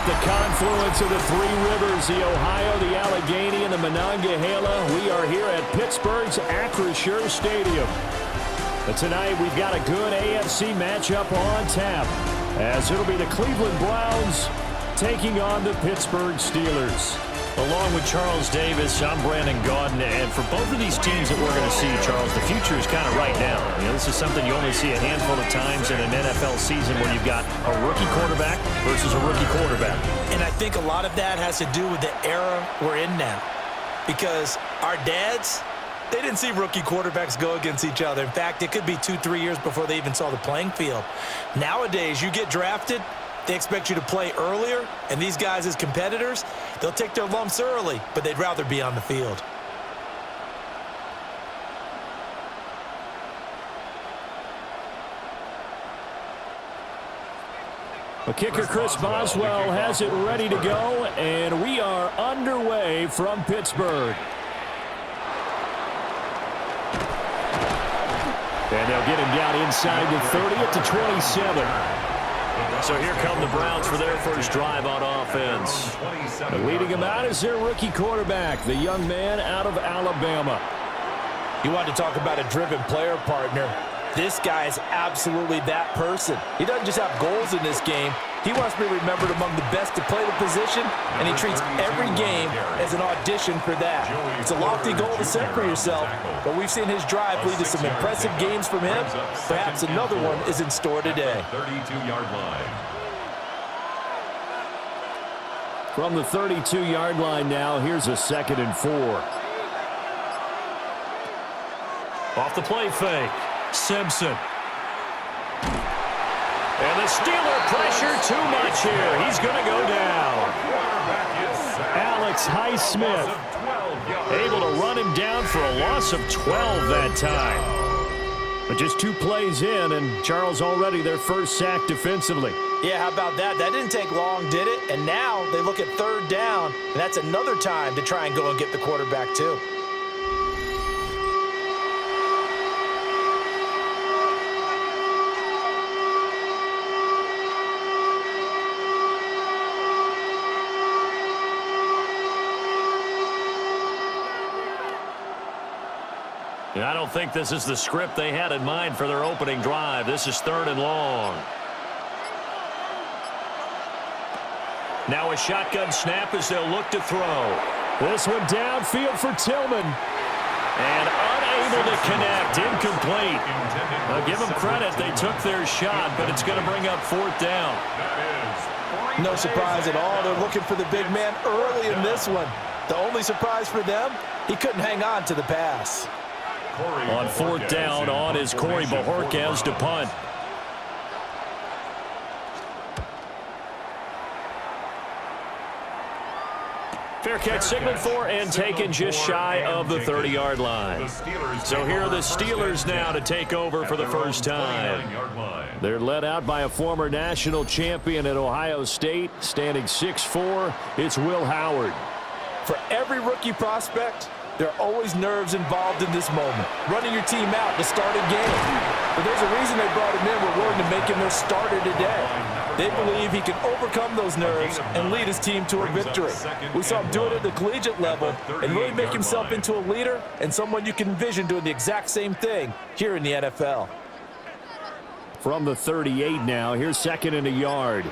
the confluence of the three rivers, the Ohio, the Allegheny, and the Monongahela. We are here at Pittsburgh's Acrisure Stadium. But tonight we've got a good AFC matchup on tap, as it'll be the Cleveland Browns taking on the Pittsburgh Steelers. Along with Charles Davis, I'm Brandon Gaudin, and for both of these teams that we're going to see, Charles, the future is kind of right now. You know, this is something you only see a handful of times in an NFL season where you've got a rookie quarterback versus a rookie quarterback. And I think a lot of that has to do with the era we're in now. Because our dads, they didn't see rookie quarterbacks go against each other. In fact, it could be 2-3 years before they even saw the playing field. Nowadays, you get drafted, they expect you to play earlier, and these guys as competitors, they'll take their lumps early, but they'd rather be on the field. The kicker, Chris Boswell, has it ready to go, and we are underway from Pittsburgh. And they'll get him down inside the 30 at the 27. So here come the Browns for their first drive on offense. And leading him out is their rookie quarterback, the young man out of Alabama. You want to talk about a driven player partner. This guy is absolutely that person. He doesn't just have goals in this game. He wants to be remembered among the best to play the position, and he treats every game as an audition for that. It's a lofty goal to set for yourself, but we've seen his drive lead to some impressive games from him. Perhaps another one is in store today. 32-yard line. From the 32-yard line now, here's a 2nd and 4. Off the play fake. Simpson. And the Steeler pressure too much here. He's going to go down. Alex Highsmith able to run him down for a loss of 12 that time. But just 2 plays in, and Charles already their first sack defensively. Yeah, how about that? That didn't take long, did it? And now they look at 3rd down, and that's another time to try and go and get the quarterback too. I don't think this is the script they had in mind for their opening drive. This is 3rd and long. Now a shotgun snap as they'll look to throw. This one downfield for Tillman. And unable to connect. Incomplete. Now give them credit. They took their shot, but it's going to bring up 4th down. No surprise at all. They're looking for the big man early in this one. The only surprise for them, he couldn't hang on to the pass. On 4th down, on is Corey Bojorquez to punt. Fair catch signaled for and taken just shy of the 30-yard line. So here are the Steelers now to take over for the first time. They're led out by a former national champion at Ohio State, standing 6'4". It's Will Howard. For every rookie prospect, there are always nerves involved in this moment. Running your team out to start a game. But there's a reason they brought him in. We're willing to make him their starter today. They believe he can overcome those nerves and lead his team to a victory. We saw him do it at the collegiate level and really make himself into a leader and someone you can envision doing the exact same thing here in the NFL. From the 38 now, here's 2nd and a yard.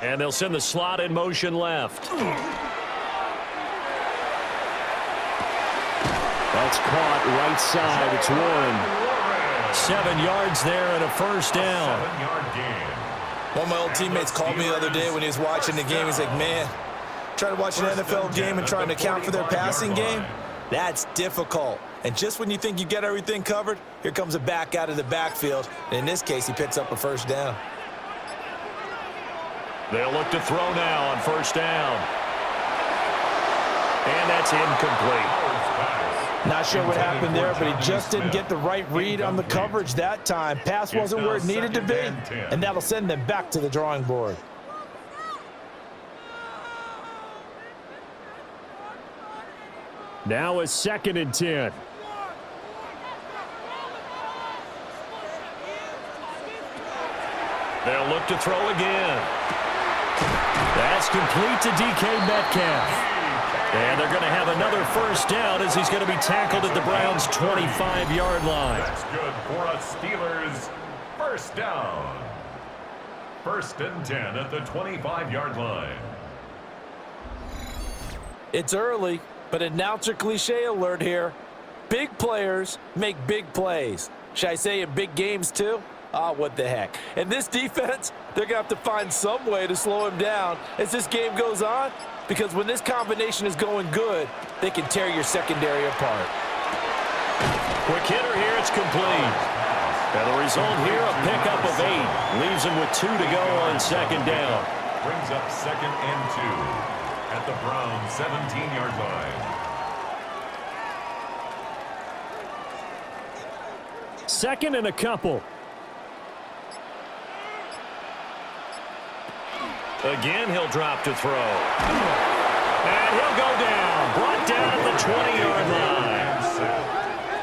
And they'll send the slot in motion left. That's caught right side. It's Warren. 7 yards there and a first down. One of my old teammates called me the other day when he was watching the game. He's like, man, trying to watch an NFL game and trying to account for their passing game, that's difficult. And just when you think you get everything covered, here comes a back out of the backfield. And in this case, he picks up a first down. They'll look to throw now on 1st down. And that's incomplete. Not sure what happened there, but he just didn't get the right read on the coverage that time. Pass wasn't where it needed to be, and that'll send them back to the drawing board. Now a 2nd and 10. They'll look to throw again. That's complete to DK Metcalf. And they're going to have another first down as he's going to be tackled at the Browns' 25-yard line. That's good for us Steelers. First down. 1st and 10 at the 25-yard line. It's early, but announcer cliche alert here. Big players make big plays. Should I say in big games too? Ah, what the heck. And this defense, they're going to have to find some way to slow him down as this game goes on, because when this combination is going good, they can tear your secondary apart. Quick hitter here, it's complete. And the result here, a pickup of 8. Leaves him with 2 to go on 2nd down. Brings up 2nd and 2 at the Browns' 17-yard line. 2nd and a couple. Again, he'll drop to throw. And he'll go down. Brought down at the 20-yard line.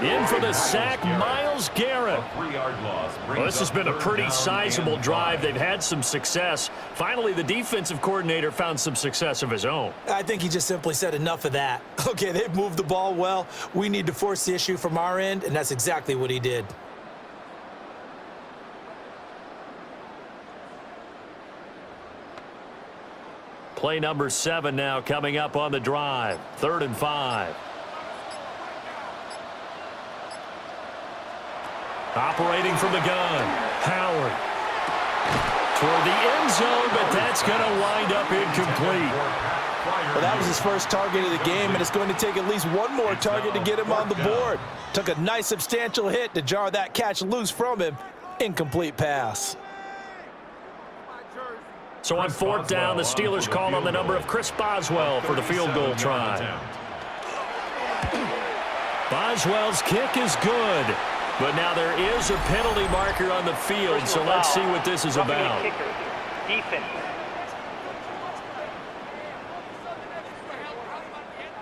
In for the sack, Myles Garrett. Well, this has been a pretty sizable drive. They've had some success. Finally, the defensive coordinator found some success of his own. I think he just simply said enough of that. Okay, they've moved the ball well. We need to force the issue from our end, and that's exactly what he did. Play number 7 now coming up on the drive. 3rd and 5. Operating from the gun. Howard. Toward the end zone, but that's going to wind up incomplete. Well, that was his first target of the game, and it's going to take at least one more target to get him on the board. Took a nice substantial hit to jar that catch loose from him. Incomplete pass. So on 4th down, the Steelers call on the number of Chris Boswell for the field goal try. Boswell's kick is good, but now there is a penalty marker on the field, so let's see what this is about.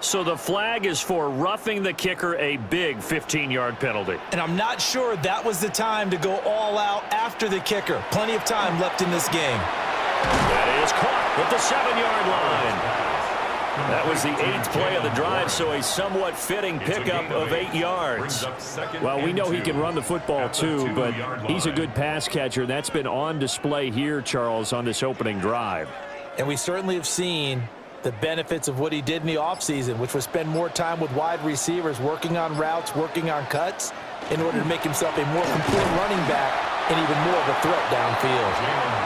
So the flag is for roughing the kicker, a big 15-yard penalty. And I'm not sure that was the time to go all out after the kicker. Plenty of time left in this game. That is caught at the 7-yard line. That was the 8th play of the drive, so a somewhat fitting pickup of 8 yards. Well, we know he can run the football too, but he's a good pass catcher. That's been on display here, Charles, on this opening drive. And we certainly have seen the benefits of what he did in the offseason, which was spend more time with wide receivers, working on routes, working on cuts, in order to make himself a more complete running back and even more of a threat downfield.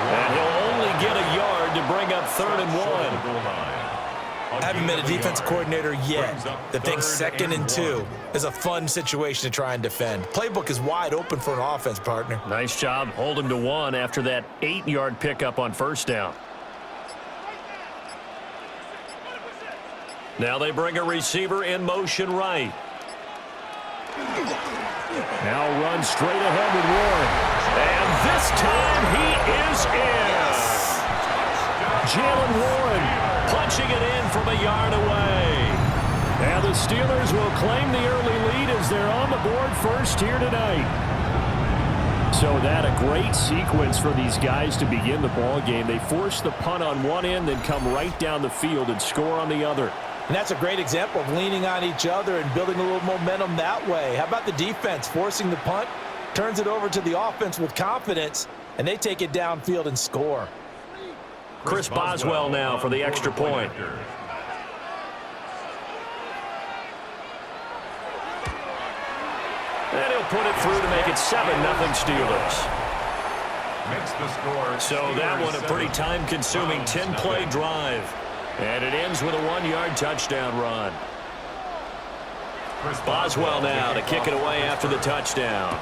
And he'll only get a yard to bring up 3rd and 1. I haven't been a defensive coordinator yet that thinks 2nd and 2 is a fun situation to try and defend. Playbook is wide open for an offense, partner. Nice job holding to 1 after that 8-yard pickup on 1st down. Now they bring a receiver in motion right. Now run straight ahead with Warren. And this time he is in. Jalen Warren punching it in from a yard away. And the Steelers will claim the early lead as they're on the board first here tonight. So that a great sequence for these guys to begin the ball game. They force the punt on one end, then come right down the field and score on the other. And that's a great example of leaning on each other and building a little momentum that way. How about the defense forcing the punt, turns it over to the offense with confidence, and they take it downfield and score. Chris Boswell now for the extra point. And he'll put it through to make it 7-0 Steelers. So that one a pretty time-consuming 10-play drive. And it ends with a 1-yard touchdown run. Boswell now to kick it away after the touchdown.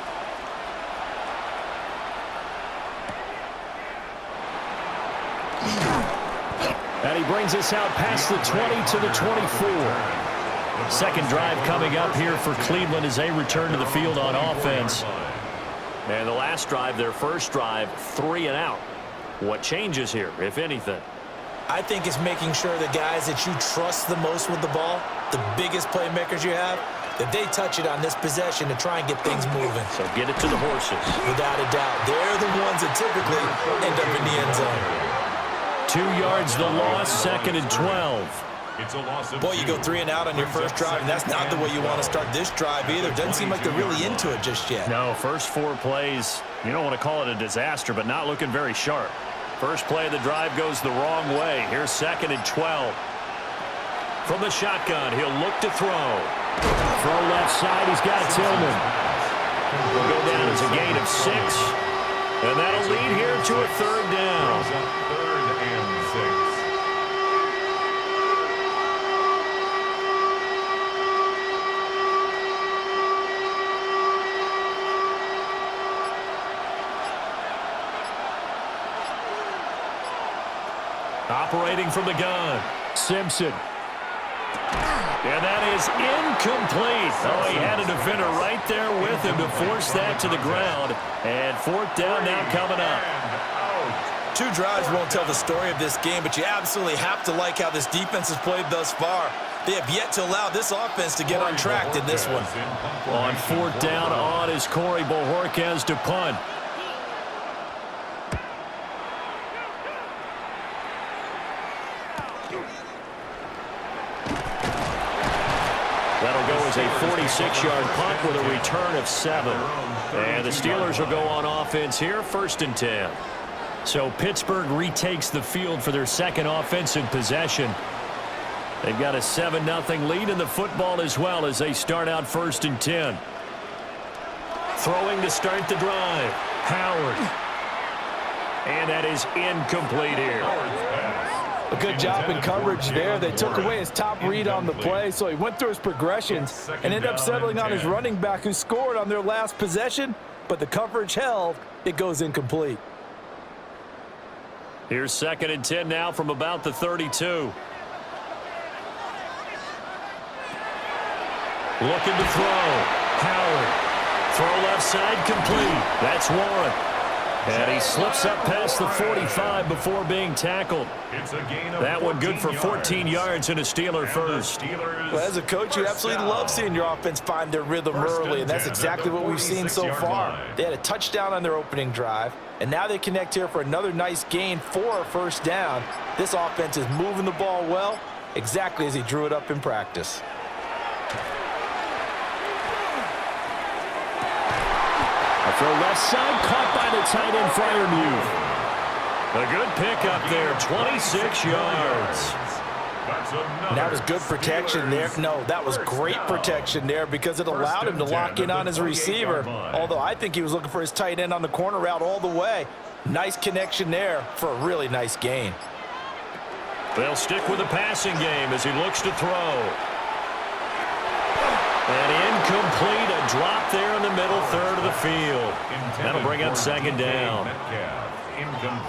And he brings us out past the 20 to the 24. Second drive coming up here for Cleveland as they return to the field on offense. And the last drive, their first drive, 3 and out. What changes here, if anything? I think it's making sure the guys that you trust the most with the ball, the biggest playmakers you have, that they touch it on this possession to try and get things moving. So get it to the horses. Without a doubt, they're the ones that typically end up in the end zone. 2 yards the loss, 2nd and 12. It's a loss of Boy, you go 3 and out on your first drive, and that's not the way you want to start this drive either. Doesn't seem like they're really into it just yet. No, first 4 plays, you don't want to call it a disaster, but not looking very sharp. First play of the drive goes the wrong way. Here's 2nd and 12. From the shotgun, he'll look to throw. Throw left side, he's got Tillman. Will go down as a gain of 6. And that'll lead here to a 3rd down. 3rd and 6. Operating from the gun, Simpson. And that is incomplete. Oh, he had a defender right there with him to force that to the ground. And 4th down now coming up. 2 drives won't tell the story of this game, but you absolutely have to like how this defense has played thus far. They have yet to allow this offense to get on track in this one. On 4th down on is Corey Bojorquez to punt. That'll go as a 46-yard punt with a return of 7. And the Steelers will go on offense here, 1st and 10. So Pittsburgh retakes the field for their 2nd offensive possession. They've got a 7-0 lead in the football as well as they start out 1st and 10. Throwing to start the drive, Howard. And that is incomplete here. A good job in coverage there. They took away his top read on the play, so he went through his progressions and ended up settling on his running back who scored on their last possession, but the coverage held. It goes incomplete. Here's 2nd and 10 now from about the 32. Looking to throw. Howard. Throw left side complete. That's Warren. And he slips up past the 45 before being tackled. That one good for 14 yards and a Steeler first. Well, as a coach, you absolutely love seeing your offense find their rhythm early, and that's exactly what we've seen so far. They had a touchdown on their opening drive, and now they connect here for another nice gain for a 1st down. This offense is moving the ball well, exactly as he drew it up in practice. Throw left side, caught by the tight end, Freiermuth. A good pickup there, 26 yards. That was good protection there. No, that was great protection there because it allowed him to lock in on his receiver. Although I think he was looking for his tight end on the corner route all the way. Nice connection there for a really nice gain. They'll stick with the passing game as he looks to throw. And incomplete, a drop there in the middle third of the field. That'll bring up 2nd down.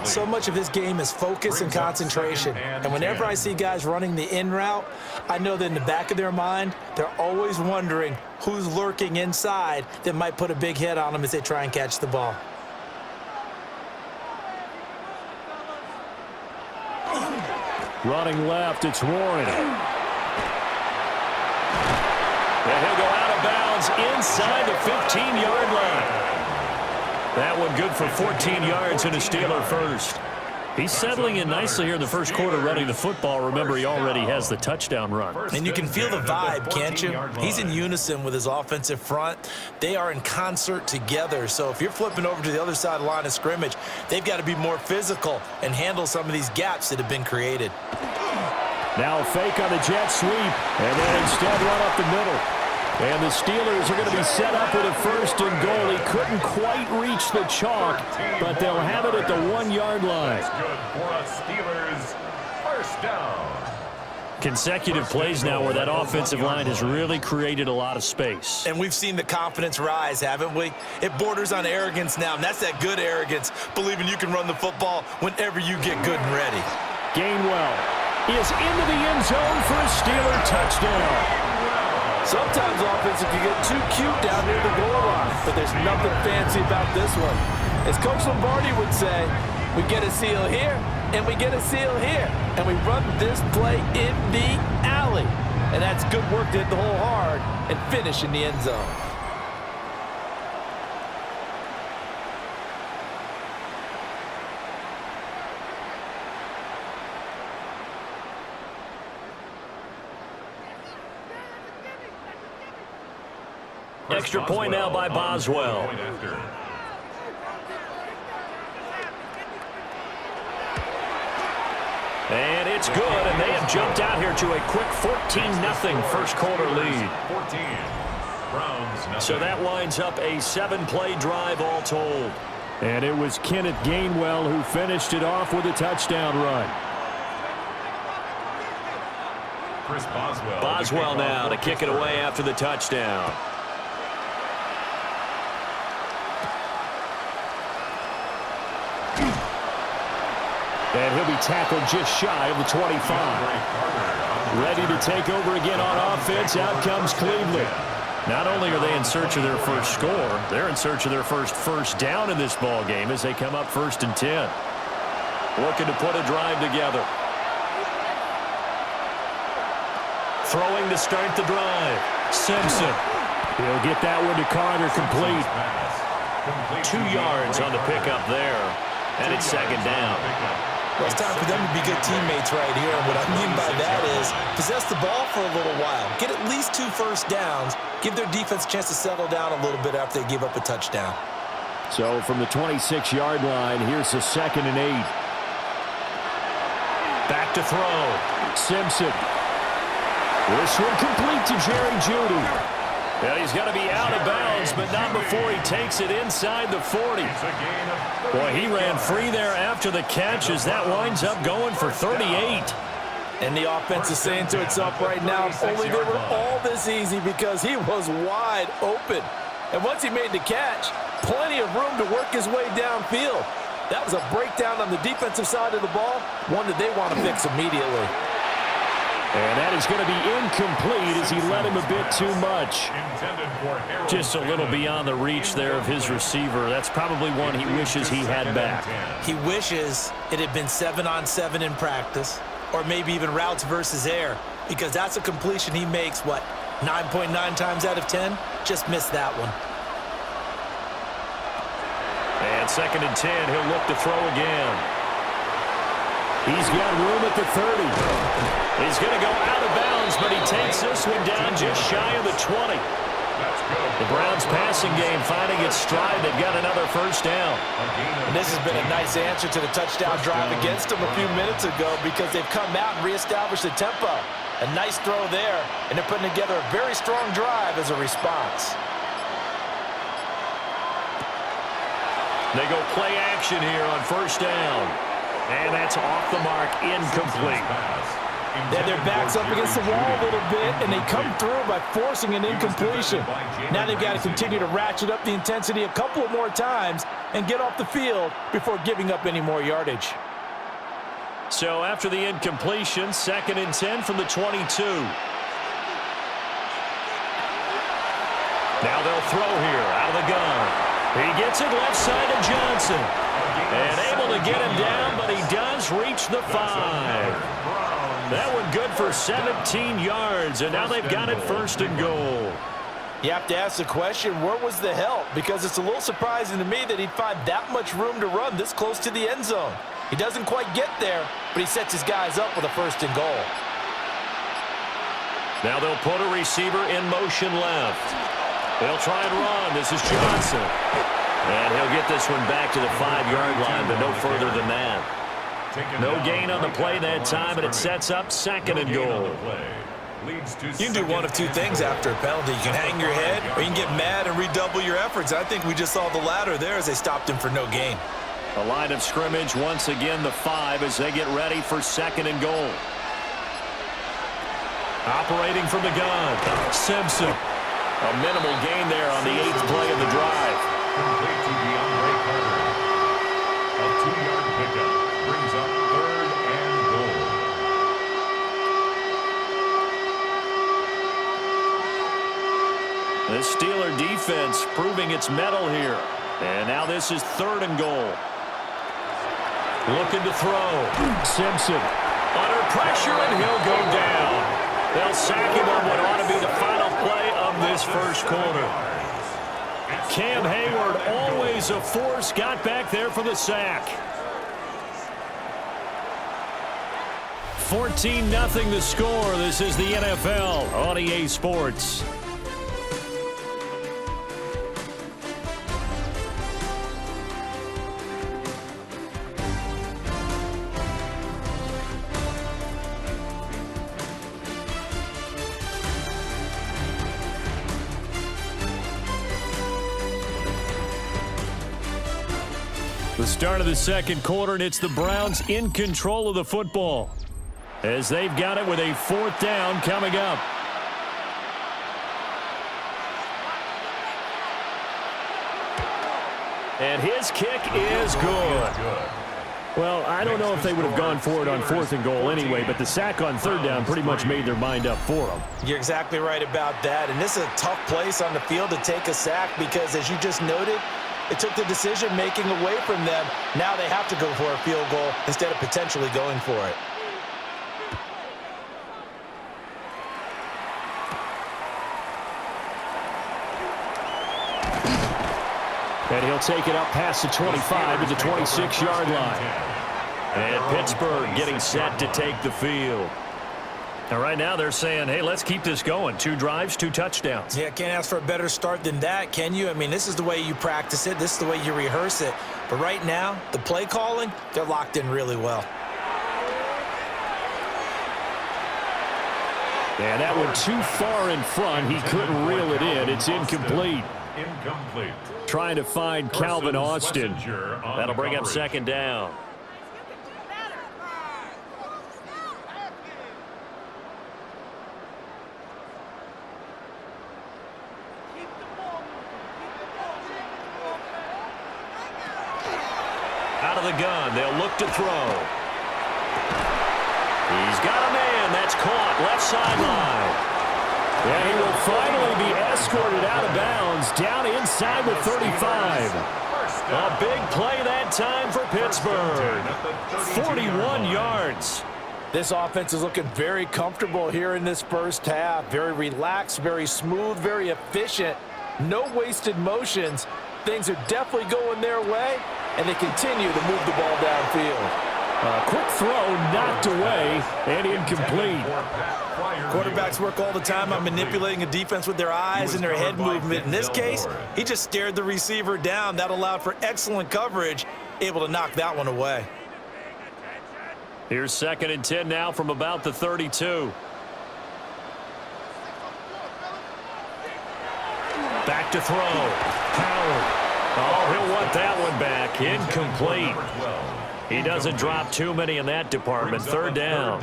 So much of this game is focus and concentration. And whenever I see guys running the in route, I know that in the back of their mind, they're always wondering who's lurking inside that might put a big hit on them as they try and catch the ball. Running left, it's Warren. And he'll go out of bounds inside the 15-yard line. That one good for 14 yards and a Steeler first. He's settling in nicely here in the first quarter running the football. Remember, he already has the touchdown run. And you can feel the vibe, can't you? He's in unison with his offensive front. They are in concert together. So if you're flipping over to the other side of the line of scrimmage, they've got to be more physical and handle some of these gaps that have been created. Now a fake on the jet sweep, and then instead run up the middle. And the Steelers are going to be set up with a 1st and goal. He couldn't quite reach the chalk, but they'll have it at the 1-yard line. That's good for a Steelers 1st down. Consecutive plays now where that offensive line has really created a lot of space. And we've seen the confidence rise, haven't we? It borders on arrogance now, and that's that good arrogance, believing you can run the football whenever you get good and ready. Gainwell is into the end zone for a Steeler touchdown. Sometimes offense can get too cute down near the goal line, but there's nothing fancy about this one. As Coach Lombardi would say, We get a seal here, and we get a seal here. And we run this play in the alley. And that's good work to hit the hole hard and finish in the end zone. Extra point now by Boswell. And it's good, and they have jumped out here to a quick 14-0 first quarter lead. So that winds up a 7-play drive all told. And it was Kenneth Gainwell who finished it off with a touchdown run. Boswell now to kick it away after the touchdown. And he'll be tackled just shy of the 25. Ready to take over again on offense. Out comes Cleveland. Not only are they in search of their first score, they're in search of their first down in this ball game as they come up 1st and 10. Looking to put a drive together. Throwing to start the drive. Simpson. He'll get that one to Carter, complete. 2 yards on the pickup there. And it's 2nd down. Well, it's time for them to be good teammates right here. And what I mean by that is possess the ball for a little while. Get at least 2 first downs. Give their defense a chance to settle down a little bit after they give up a touchdown. So from the 26-yard line, here's the 2nd and 8. Back to throw. Simpson. This one complete to Jerry Jeudy. Well, he's got to be out of bounds, but not before he takes it inside the 40. Boy, he ran free there after the catch as that winds up going for 38. And the offense is saying to itself right now, if only they were all this easy, because he was wide open. And once he made the catch, plenty of room to work his way downfield. That was a breakdown on the defensive side of the ball, one that they want to fix immediately. And that is going to be incomplete as he led him a bit too much. Just a little beyond the reach there of his receiver. That's probably one he wishes he had back. He wishes it had been 7-on-7 in practice, or maybe even routes versus air, because that's a completion he makes, 9.9 times out of 10? Just missed that one. And 2nd and 10, he'll look to throw again. He's got room at the 30. He's going to go out of bounds, but he takes this one down just shy of the 20. The Browns passing game finding its stride. They've got another first down. And this has been a nice answer to the touchdown drive against them a few minutes ago, because they've come out and reestablished the tempo. A nice throw there, and they're putting together a very strong drive as a response. They go play action here on first down. And that's off the mark, incomplete. Then their back's up against the wall a little bit, and they come through by forcing an incompletion. Now they've got to continue to ratchet up the intensity a couple of more times and get off the field before giving up any more yardage. So after the incompletion, 2nd and 10 from the 22. Now they'll throw here out of the gun. He gets it left side of Johnson. And able to get him down, but he does reach the 5. That one good for 17 yards, and now they've got it 1st and goal. You have to ask the question, where was the help? Because it's a little surprising to me that he'd find that much room to run this close to the end zone. He doesn't quite get there, but he sets his guys up with a 1st and goal. Now they'll put a receiver in motion left. They'll try and run. This is Johnson. And he'll get this one back to the 5-yard line, but no further than that. No gain on the play that time, and it sets up 2nd and goal. You can do one of 2 things after a penalty. You can hang your head, or you can get mad and redouble your efforts. I think we just saw the latter there as they stopped him for no gain. A line of scrimmage, once again the 5 as they get ready for 2nd and goal. Operating from the gun, Simpson. A minimal gain there on the 8th play of the drive. Complete to DeAndre Carter. A 2-yard pickup brings up 3rd and goal. The Steeler defense proving its mettle here. And now this is 3rd and goal. Looking to throw. Simpson. Under pressure, and he'll go down. They'll sack him on what ought to be the final play of this first quarter. Cam Hayward, always a force, got back there for the sack. 14-0 the score. This is the NFL on EA Sports. The start of the second quarter, and it's the Browns in control of the football as they've got it with a 4th down coming up. And his kick is good. Well, I don't know if they would have gone for it on 4th and goal anyway, but the sack on 3rd down pretty much made their mind up for them. You're exactly right about that, and this is a tough place on the field to take a sack because, as you just noted, it took the decision-making away from them. Now they have to go for a field goal instead of potentially going for it. And he'll take it up past the 25 to the 26-yard line. And Pittsburgh getting set to take the field. Now, right now, they're saying, hey, let's keep this going. 2 drives, 2 touchdowns. Yeah, can't ask for a better start than that, can you? I mean, this is the way you practice it. This is the way you rehearse it. But right now, the play calling, they're locked in really well. And that one too far in front. He couldn't reel it in. It's incomplete. Incomplete. Trying to find Calvin Austin. That'll bring up 2nd down. Out of the gun, they'll look to throw. He's got a man. That's caught. Left sideline. And he will finally be escorted out of bounds down inside the 35. A big play that time for Pittsburgh. 41 yards. This offense is looking very comfortable here in this first half. Very relaxed, very smooth, very efficient. No wasted motions. Things are definitely going their way, and they continue to move the ball downfield. A quick throw knocked away and incomplete. Quarterbacks work all the time on manipulating a defense with their eyes and their head movement. In this case, he just stared the receiver down. That allowed for excellent coverage, able to knock that one away. Here's 2nd and 10 now from about the 32. Back to throw. Howard. Oh, he'll want that one back. Incomplete. He doesn't drop too many in that department. 3rd down.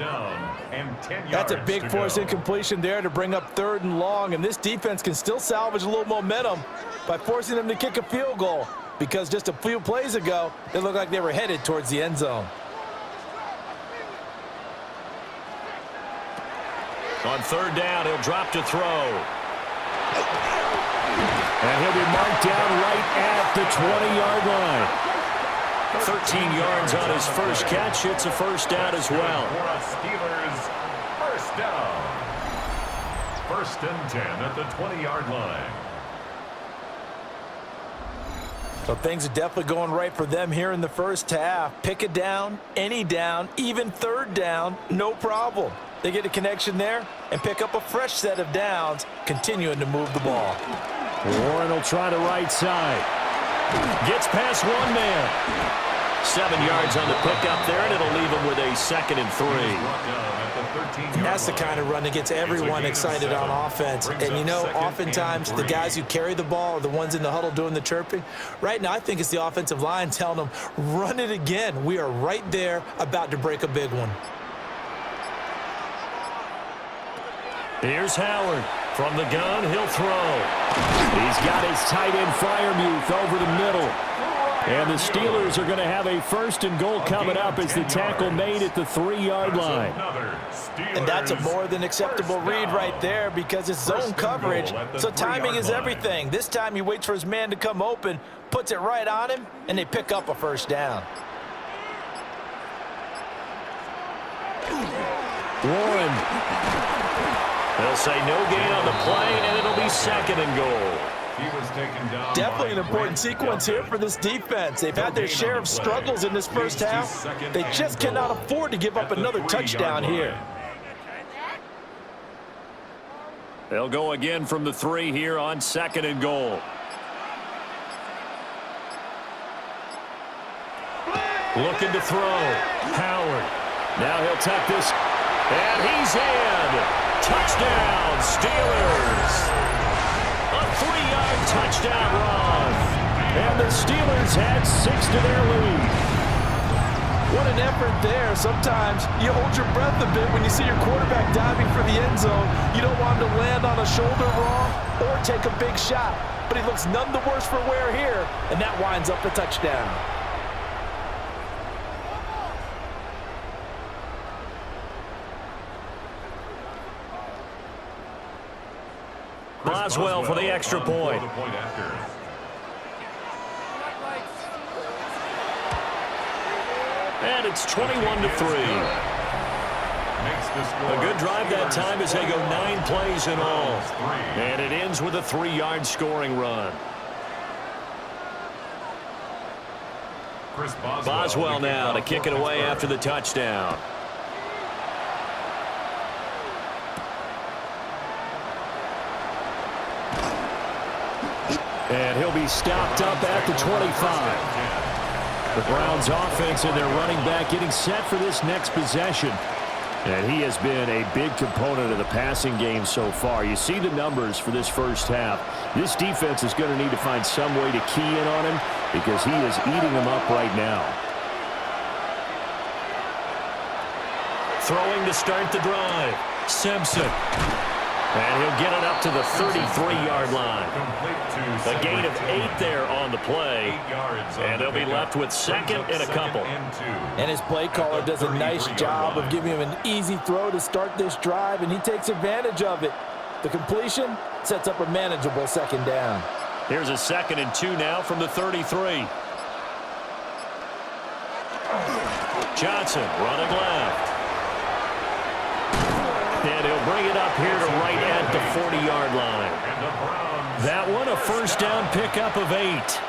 That's a big force incompletion there to bring up 3rd and long, and this defense can still salvage a little momentum by forcing them to kick a field goal, because just a few plays ago, it looked like they were headed towards the end zone. On 3rd down, he'll drop to throw. And he'll be marked down right at the 20-yard line. 13 yards on his first catch. It's a 1st down as well. Steelers, 1st down. 1st and 10 at the 20-yard line. So things are definitely going right for them here in the first half. Pick a down, any down, even 3rd down, no problem. They get a connection there and pick up a fresh set of downs, continuing to move the ball. Warren will try the right side. Gets past one man. 7 yards on the pickup there, and it'll leave him with a 2nd and 3. That's the kind of run that gets everyone excited on offense. And, you know, oftentimes the guys who carry the ball are the ones in the huddle doing the chirping. Right now, I think it's the offensive line telling them, run it again. We are right there about to break a big one. Here's Howard. From the gun, he'll throw. He's got his tight end Freiermuth over the middle. And the Steelers are going to have a 1st and goal coming up as the tackle made at the 3-yard line. And that's a more than acceptable read right there, because it's zone coverage, so timing is everything. This time he waits for his man to come open, puts it right on him, and they pick up a 1st down. Warren. They'll say no gain on the play, and it'll be 2nd and goal. He was taken down. Definitely an important sequence here for this defense. They've had their share of struggles in this first half. They just cannot afford to give up another touchdown here. They'll go again from the 3 here on 2nd and goal. Looking to throw. Howard. Now he'll tuck this. And he's in. Touchdown, Steelers. A 3-yard touchdown run. And the Steelers add 6 to their lead. What an effort there. Sometimes you hold your breath a bit when you see your quarterback diving for the end zone. You don't want him to land on a shoulder wrong or take a big shot. But he looks none the worse for wear here, and that winds up a touchdown. Boswell for the extra point. And it's 21-3. A good drive that time as they go 9 plays in all. And it ends with a 3-yard scoring run. Boswell now to kick it away after the touchdown. And he'll be stopped up at the 25. The Browns offense and their running back getting set for this next possession. And he has been a big component of the passing game so far. You see the numbers for this first half. This defense is going to need to find some way to key in on him because he is eating them up right now. Throwing to start the drive. Simpson. And he'll get it up to the 33-yard line. A gain of 8 there on the play. And they'll be left with 2nd and a couple. And his play caller does a nice job of giving him an easy throw to start this drive, and he takes advantage of it. The completion sets up a manageable 2nd down. Here's a 2nd and 2 now from the 33. Johnson running left. And he'll bring it up here to right at the 40-yard line. That one a first down pickup of 8.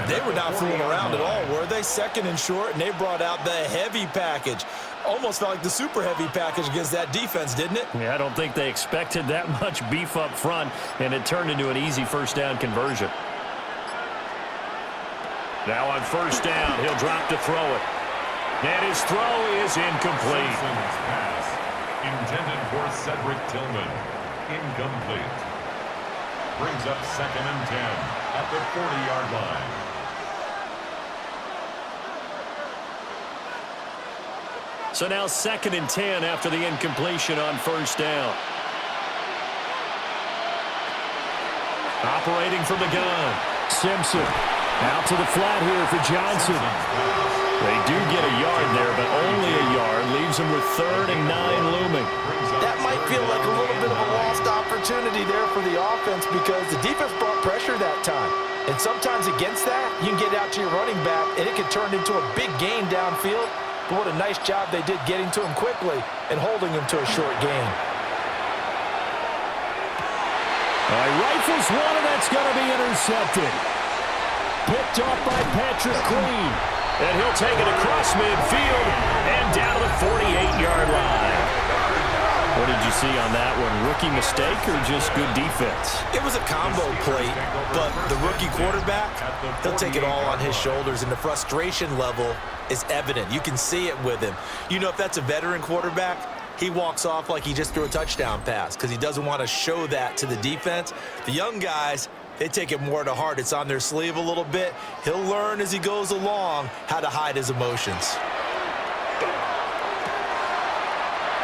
They were not fooling around at all, were they? 2nd and short, and they brought out the heavy package. Almost felt like the super heavy package against that defense, didn't it? Yeah, I don't think they expected that much beef up front, and it turned into an easy first down conversion. Now on first down, he'll drop to throw it. And his throw is incomplete. Intended for Cedric Tillman. Incomplete. Brings up 2nd and 10 at the 40-yard line. So now 2nd and 10 after the incompletion on first down. Operating from the gun. Simpson out to the flat here for Johnson. They do get a yard there, but only a yard. Leaves them with 3rd and 9 looming. That might feel like a little bit of a lost opportunity there for the offense because the defense brought pressure that time. And sometimes against that, you can get out to your running back, and it can turn into a big gain downfield. But what a nice job they did getting to him quickly and holding him to a short gain. Rifles one, and that's going to be intercepted. Picked off by Patrick Queen. And he'll take it across midfield and down to the 48-yard line. What did you see on that one? Rookie mistake or just good defense? It was a combo play, but the rookie quarterback, he'll take it all on his shoulders, and the frustration level is evident. You can see it with him. You know, if that's a veteran quarterback, he walks off like he just threw a touchdown pass because he doesn't want to show that to the defense. The young guys, they take it more to heart. It's on their sleeve a little bit. He'll learn as he goes along how to hide his emotions.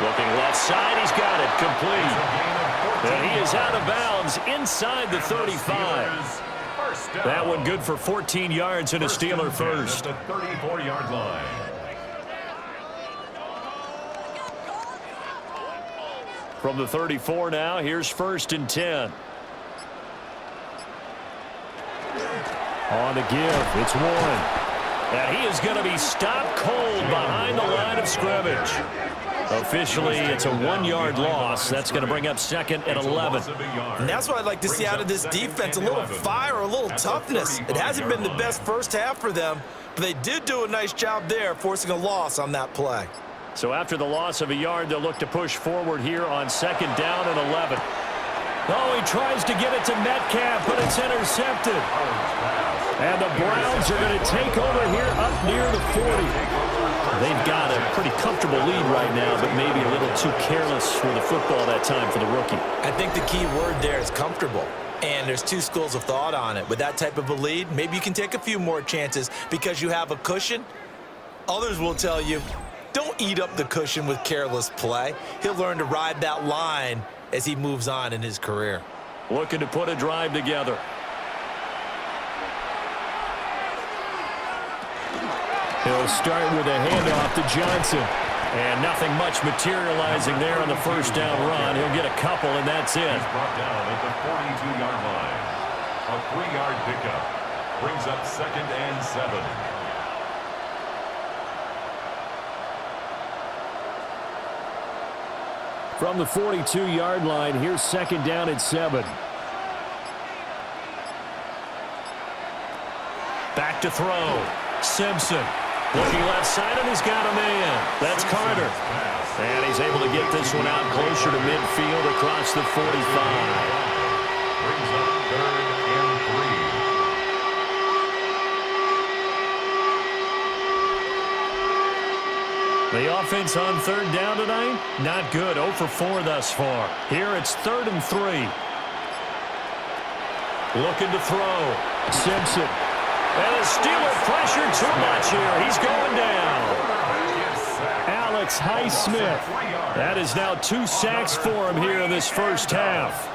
Looking left side, he's got it complete. And he is out of bounds inside the 35. That one good for 14 yards and a Steeler first. The 34-yard line. From the 34 now, here's 1st and 10. On the give, it's Warren. And he is going to be stopped cold behind the line of scrimmage. Officially, it's a 1-yard loss. That's going to bring up 2nd and 11. And that's what I'd like to see out of this defense, a little fire, a little toughness. It hasn't been the best first half for them, but they did do a nice job there, forcing a loss on that play. So after the loss of a yard, they'll look to push forward here on 2nd down and 11. Oh, he tries to get it to Metcalf, but it's intercepted. And the Browns are going to take over here up near the 40. They've got a pretty comfortable lead right now, but maybe a little too careless with the football that time for the rookie. I think the key word there is comfortable. And there's two schools of thought on it. With that type of a lead, maybe you can take a few more chances because you have a cushion. Others will tell you, don't eat up the cushion with careless play. He'll learn to ride that line as he moves on in his career. Looking to put a drive together. He'll start with a handoff to Johnson. And nothing much materializing there on the first down run. He'll get a couple, and that's it. He's brought down at the 42-yard line. A 3-yard pickup brings up 2nd and 7. From the 42-yard line, here's 2nd down and 7. Back to throw. Simpson. Looking left side, and he's got a man. That's Carter. And he's able to get this one out closer to midfield across the 45. Brings up 3rd and 3. The offense on 3rd down tonight, not good. 0 for 4 thus far. Here it's 3rd and 3. Looking to throw. Simpson. And the Steeler pressure too much here. He's going down. Alex Highsmith. That is now 2 sacks for him here in this first half.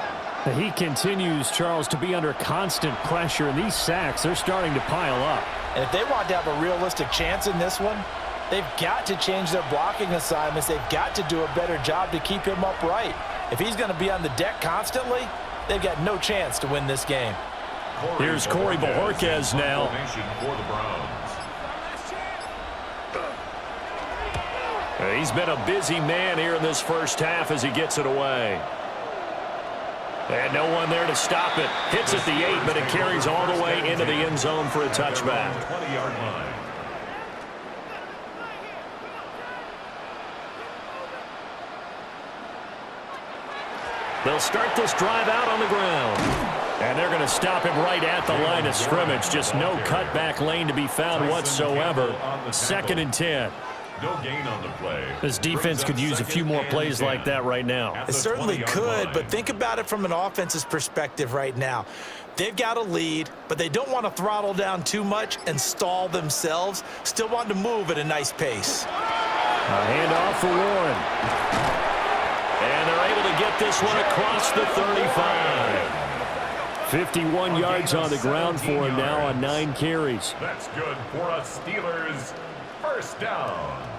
He continues, Charles, to be under constant pressure, and these sacks, they're starting to pile up. And if they want to have a realistic chance in this one, they've got to change their blocking assignments. They've got to do a better job to keep him upright. If he's going to be on the deck constantly, they've got no chance to win this game. Here's Corey Bojorquez now. For the Browns. He's been a busy man here in this first half as he gets it away. And no one there to stop it. Hits at the 8, but it carries all the way into the end zone for a touchback. 20-yard line. They'll start this drive out on the ground. And they're going to stop him right at the line of scrimmage. Just no cutback lane to be found whatsoever. 2nd and 10. No gain on the play. This defense could use a few more plays like that right now. It certainly could, but think about it from an offense's perspective right now. They've got a lead, but they don't want to throttle down too much and stall themselves. Still want to move at a nice pace. A handoff for Warren. And they're able to get this one across the 35. 51 yards on the ground for him now on 9 carries. That's good for a Steelers first down.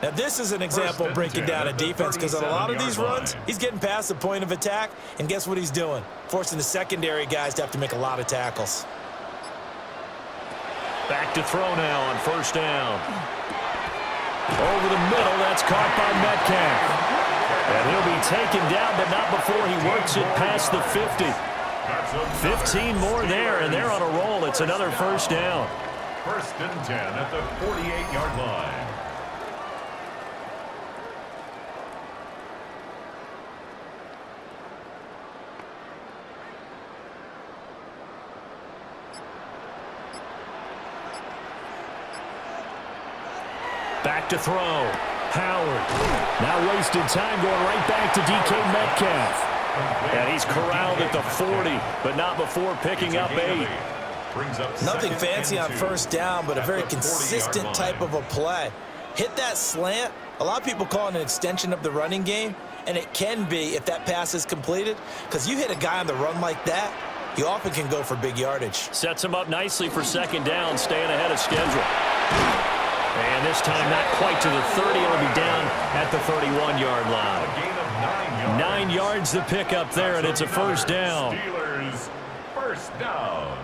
Now, this is an example of breaking down a defense because on a lot of these runs, he's getting past the point of attack, and guess what he's doing? Forcing the secondary guys to have to make a lot of tackles. Back to throw now on 1st down. Over the middle, that's caught by Metcalf. And he'll be taken down, but not before he works it past the 50. 15 more there, and they're on a roll. It's another first down. 1st and 10 at the 48-yard line. Back to throw. Howard. Now wasting time going right back to DK Metcalf. And he's corralled at the 40, but not before picking up 8. Nothing fancy on 1st down, but a very consistent type of a play. Hit that slant. A lot of people call it an extension of the running game, and it can be if that pass is completed, because you hit a guy on the run like that, you often can go for big yardage. Sets him up nicely for 2nd down, staying ahead of schedule. And this time not quite to the 30. It'll be down at the 31-yard line. 9 yards to pick up there, and it's a first down. Steelers first down.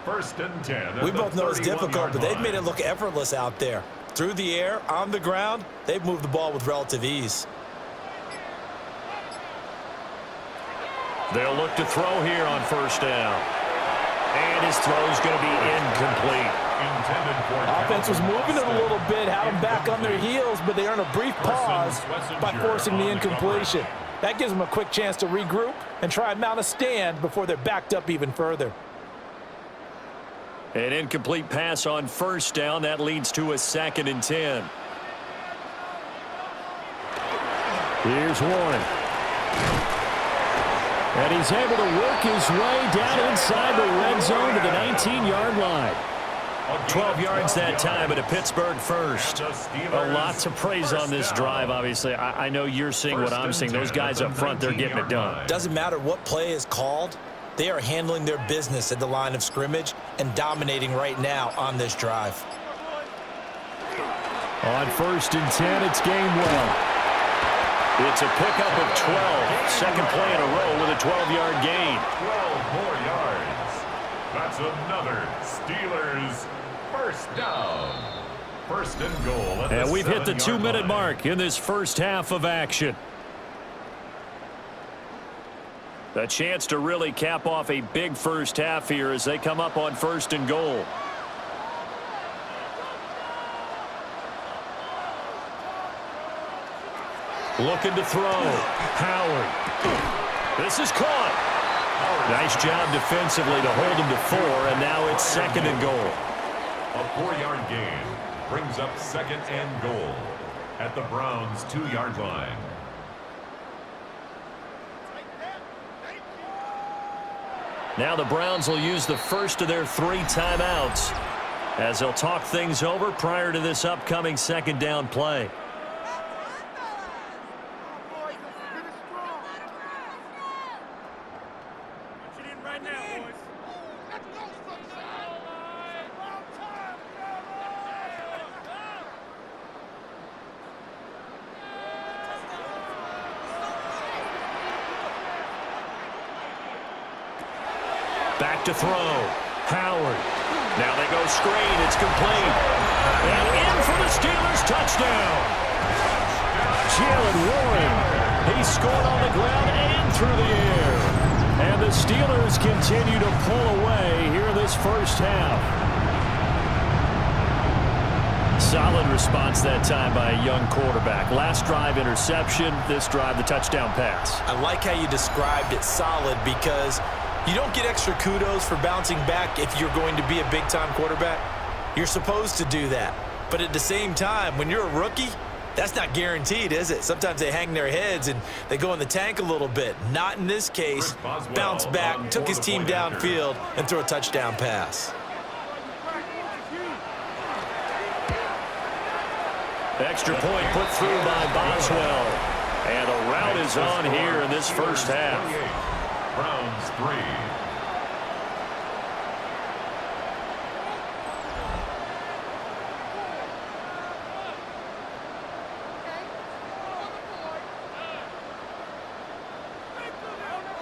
1st and 10. We both know it's difficult, but they've made it look effortless out there. Through the air, on the ground, they've moved the ball with relative ease. They'll look to throw here on first down. And his throw's going to be incomplete. Offense was moving it a little bit, had them back on their heels, but they earned a brief pause by forcing the incompletion. That gives them a quick chance to regroup and try and mount a stand before they're backed up even further. An incomplete pass on first down. That leads to a 2nd and 10. Here's Warren. And he's able to work his way down inside the red zone to the 19-yard line. 12 yards that time, but a Pittsburgh first. A lot to praise on this drive, obviously. I know you're seeing what I'm seeing. Those guys up front, they're getting it done. Doesn't matter what play is called. They are handling their business at the line of scrimmage and dominating right now on this drive. On 1st and 10, it's Gainwell. It's a pickup of 12. Second play in a row with a 12-yard gain. 12 more yards. That's another Steelers first down. First and goal at And we've hit the 7-yard 2-minute line. mark in this first half of action. A chance to really cap off a big first half here as they come up on 1st and goal. Looking to throw. Howard. This is caught. Nice job defensively to hold him to 4, and now it's 2nd and goal. A 4-yard gain brings up 2nd and goal at the Browns' 2-yard line. Now the Browns will use the first of their 3 timeouts as they'll talk things over prior to this upcoming 2nd down play. Back to throw. Howard. Now they go screen. It's complete. And in for the Steelers touchdown. Jalen Warren. He scored on the ground and through the air. And the Steelers continue to pull away here in this first half. Solid response that time by a young quarterback. Last drive interception. This drive the touchdown pass. I like how you described it solid because you don't get extra kudos for bouncing back if you're going to be a big-time quarterback. You're supposed to do that. But at the same time, when you're a rookie, that's not guaranteed, is it? Sometimes they hang their heads and they go in the tank a little bit. Not in this case. Bounced back, took his team downfield, and threw a touchdown pass. Extra point put through by Boswell. And a route is on here in this first half. Browns 3.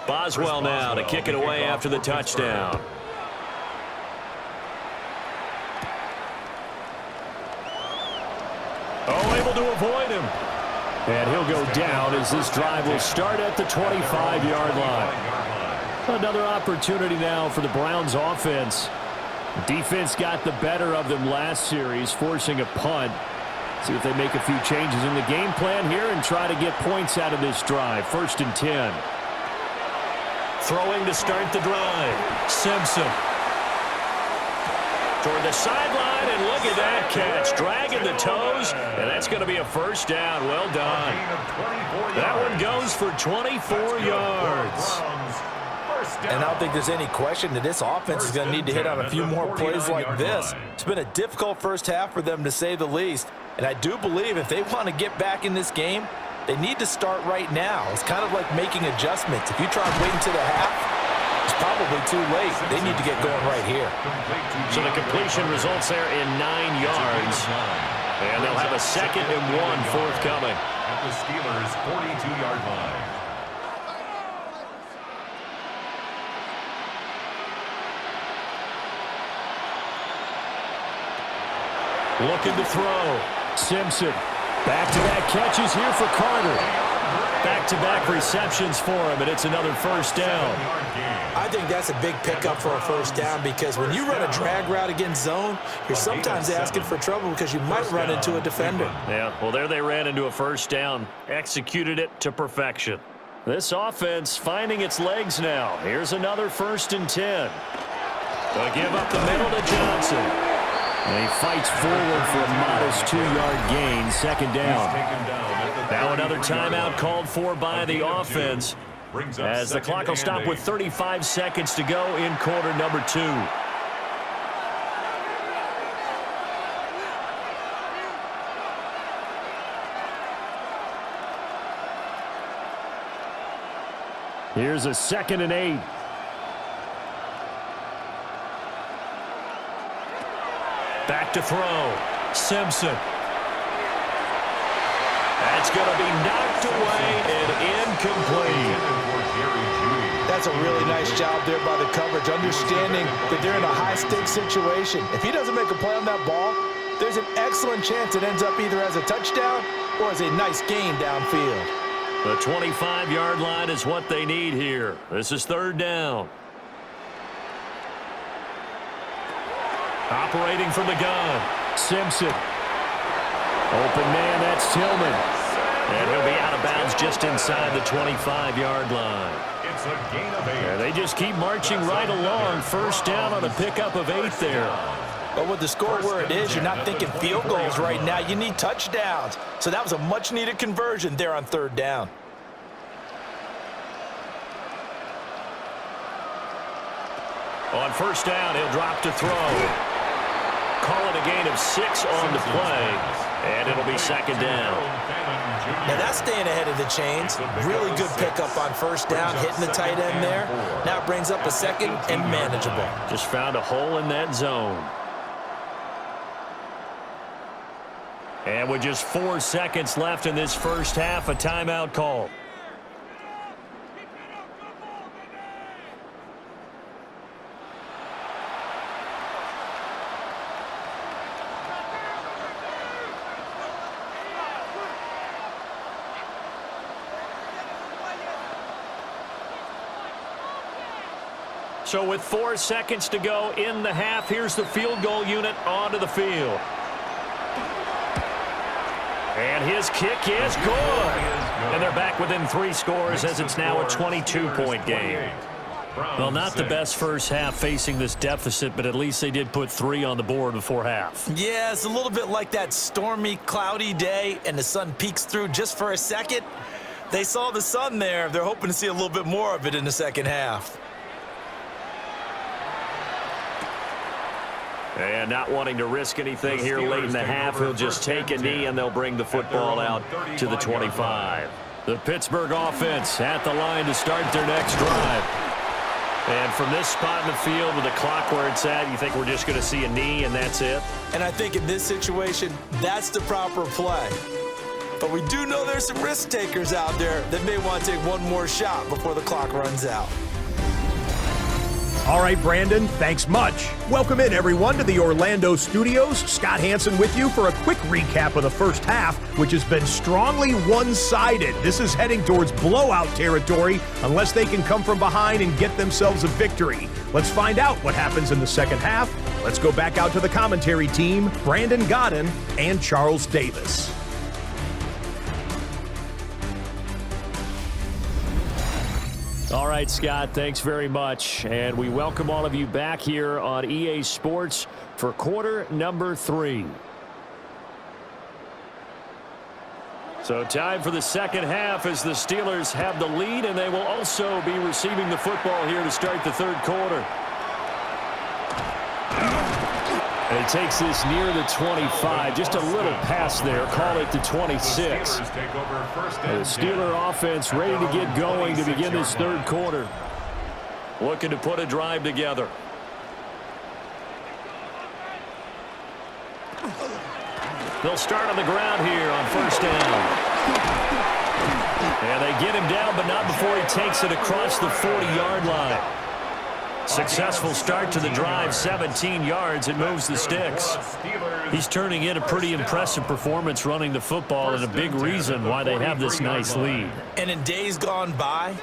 Boswell now to kick it away after the touchdown. Oh, able to avoid him. And he'll go down as this drive will start at the 25-yard line. Another opportunity now for the Browns offense. Defense got the better of them last series, forcing a punt. See if they make a few changes in the game plan here and try to get points out of this drive. 1st and 10. Throwing to start the drive. Simpson. Toward the sideline, and look at that catch. Dragging the toes, and that's going to be a first down. Well done. That one goes for 24 yards. And I don't think there's any question that this offense is going to need to hit on a few more plays like this. It's been a difficult first half for them, to say the least. And I do believe if they want to get back in this game, they need to start right now. It's kind of like making adjustments. If you try and wait until the half, it's probably too late. They need to get going right here. So the completion results there in 9 yards. And they'll have a 2nd and 1 forthcoming. At the Steelers' 42-yard line. Looking to throw. Simpson. Back-to-back catches here for Carter. Back-to-back receptions for him, and it's another first down. I think that's a big pickup for a first down because when you run a drag route against zone, you're sometimes asking for trouble because you might run into a defender. Yeah, well, there they ran into a first down. Executed it to perfection. This offense finding its legs now. Here's another 1st and 10. They'll give up the middle to Johnson. And he fights forward for a modest 2-yard gain, 2nd down. Now another timeout called for by the offense as the clock will stop with 35 seconds to go in quarter number 2. Here's a 2nd and 8. Back to throw. Simpson. That's going to be knocked away and incomplete. That's a really nice job there by the coverage, understanding that they're in a high-stakes situation. If he doesn't make a play on that ball, there's an excellent chance it ends up either as a touchdown or as a nice gain downfield. The 25-yard line is what they need here. This is 3rd down. Operating from the gun. Simpson. Open man, that's Tillman. And he'll be out of bounds just inside the 25-yard line. It's a gain of 8. Yeah, they just keep marching right along. First down on a pickup of 8 there. But with the score where it is, you're not thinking field goals right now. You need touchdowns. So that was a much-needed conversion there on 3rd down. On 1st down, he'll drop to throw. Call it a gain of 6 on the play, and it'll be 2nd down. Now that's staying ahead of the chains. Really good pickup on 1st down, hitting the tight end there. Now it brings up a 2nd and manageable. Just found a hole in that zone. And with just 4 seconds left in this first half, a timeout call. So with 4 seconds to go in the half, here's the field goal unit onto the field. And his kick is good. And they're back within 3 scores as it's now a 22-point game. Well, not the best first half facing this deficit, but at least they did put 3 on the board before half. Yeah, it's a little bit like that stormy, cloudy day, and the sun peeks through just for a second. They saw the sun there. They're hoping to see a little bit more of it in the second half. And not wanting to risk anything here late in the half, he'll just take a knee and they'll bring the football out to the 25. The Pittsburgh offense at the line to start their next drive. And from this spot in the field with the clock where it's at, you think we're just going to see a knee and that's it? And I think in this situation, that's the proper play. But we do know there's some risk takers out there that may want to take one more shot before the clock runs out. All right, Brandon, thanks much. Welcome in, everyone, to the Orlando studios. Scott Hansen with you for a quick recap of the first half, which has been strongly one-sided. This is heading towards blowout territory unless they can come from behind and get themselves a victory. Let's find out what happens in the second half. Let's go back out to the commentary team, Brandon Godden and Charles Davis. All right, Scott, thanks very much. And we welcome all of you back here on EA Sports for quarter number 3. So time for the second half as the Steelers have the lead, and they will also be receiving the football here to start the third quarter. And he takes this near the 25, just a little pass there, call it the 26. The Steeler offense ready to get going to begin this third quarter. Looking to put a drive together. They'll start on the ground here on first down. And they get him down, but not before he takes it across the 40-yard line. Successful start to the drive, 17 yards, and moves the sticks. He's turning in a pretty impressive performance running the football and a big reason why they have this nice lead. And in days gone by,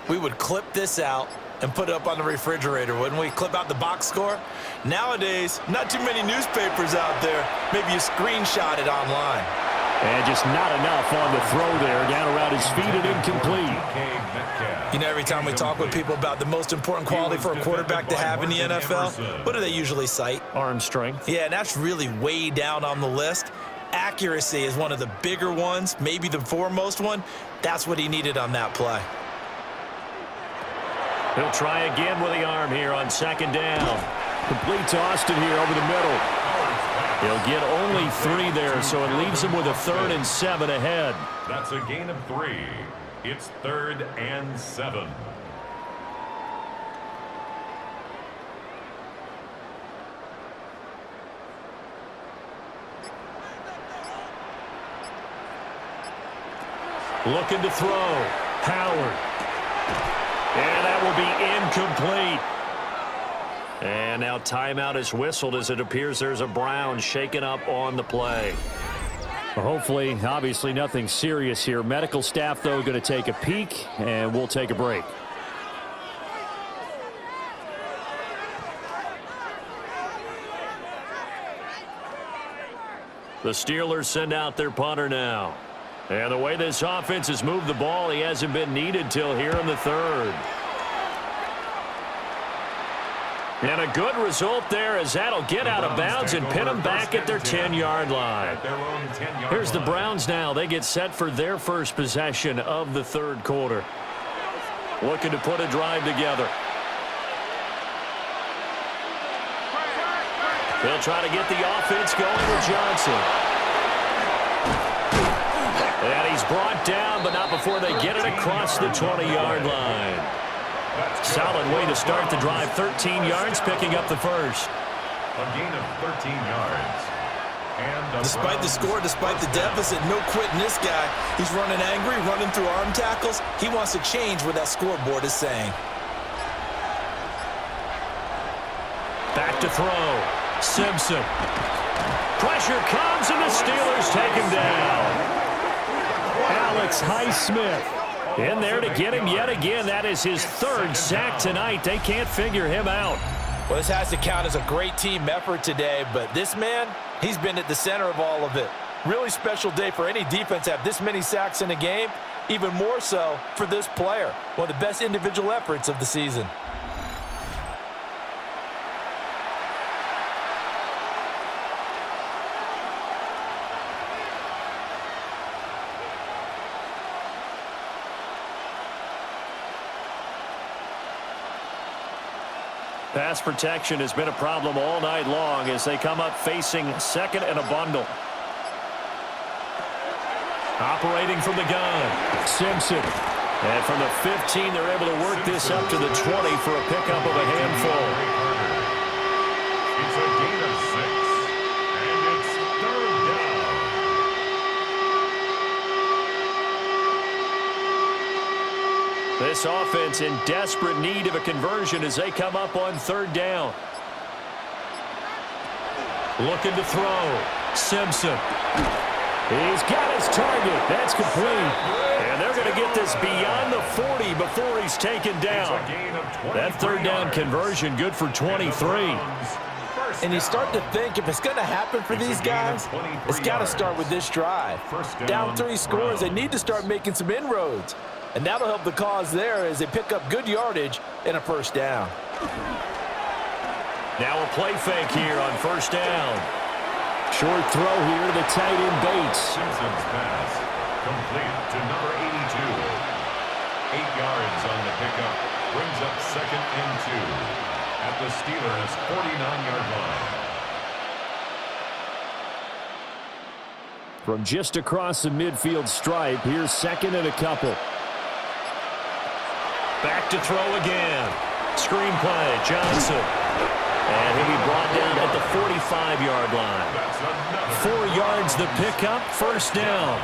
we would clip this out and put it up on the refrigerator, wouldn't we? Clip out the box score. Nowadays, not too many newspapers out there. Maybe you screenshot it online. And just not enough on the throw there. Down around his feet and incomplete. You know, every time we talk with people about the most important quality for a quarterback to have in the NFL, what do they usually cite? Arm strength. Yeah, and that's really way down on the list. Accuracy is one of the bigger ones, maybe the foremost one. That's what he needed on that play. He'll try again with the arm here on second down. Complete to Austin here over the middle. He'll get only 3 there, so it leaves him with a 3rd and 7 ahead. That's a gain of 3. It's 3rd and 7. Looking to throw. Howard. And that will be incomplete. And now timeout is whistled as it appears there's a Brown shaken up on the play. Well, hopefully, obviously nothing serious here. Medical staff, though, going to take a peek, and we'll take a break. The Steelers send out their punter now. And the way this offense has moved the ball, he hasn't been needed till here in the 3rd. And a good result there as that'll get out of bounds and pin them back at their 10-yard line. Here's the Browns now. They get set for their first possession of the 3rd quarter. Looking to put a drive together. They'll try to get the offense going with Johnson. And he's brought down, but not before they get it across the 20-yard line. Solid way to start the drive. 13 yards, picking up the first. A gain of 13 yards. And despite the score, despite the deficit, no quitting this guy. He's running angry, running through arm tackles. He wants to change what that scoreboard is saying. Back to throw. Simpson. Pressure comes, and the Steelers take him down. Alex Highsmith in there to get him yet again. That is his 3rd sack tonight. They can't figure him out. Well, this has to count as a great team effort today, but this man, he's been at the center of all of it. Really special day for any defense to have this many sacks in a game, even more so for this player. One of the best individual efforts of the season. Pass protection has been a problem all night long as they come up facing 2nd and a bundle. Operating from the gun. Simpson. And from the 15, they're able to work this up to the 20 for a pickup of a handful. It's a gain of 6. And it's 3rd down. This offense in desperate need of a conversion as they come up on 3rd down. Looking to throw. Simpson. He's got his target. That's complete. And they're going to get this beyond the 40 before he's taken down. That 3rd down conversion good for 23. And you start to think if it's going to happen for these guys, it's got to start with this drive. Down 3 scores, they need to start making some inroads. And that'll help the cause there as they pick up good yardage and a 1st down. Now a play fake here on 1st down. Short throw here to the tight end Bates. Simpson's pass complete to number 82. 8 yards on the pickup. Brings up 2nd and 2 at the Steelers' 49-yard line. From just across the midfield stripe, here's 2nd and a couple. Back to throw again. Screen play, Johnson. And he'll be brought down at the 45-yard line. 4 yards the pickup, 1st down.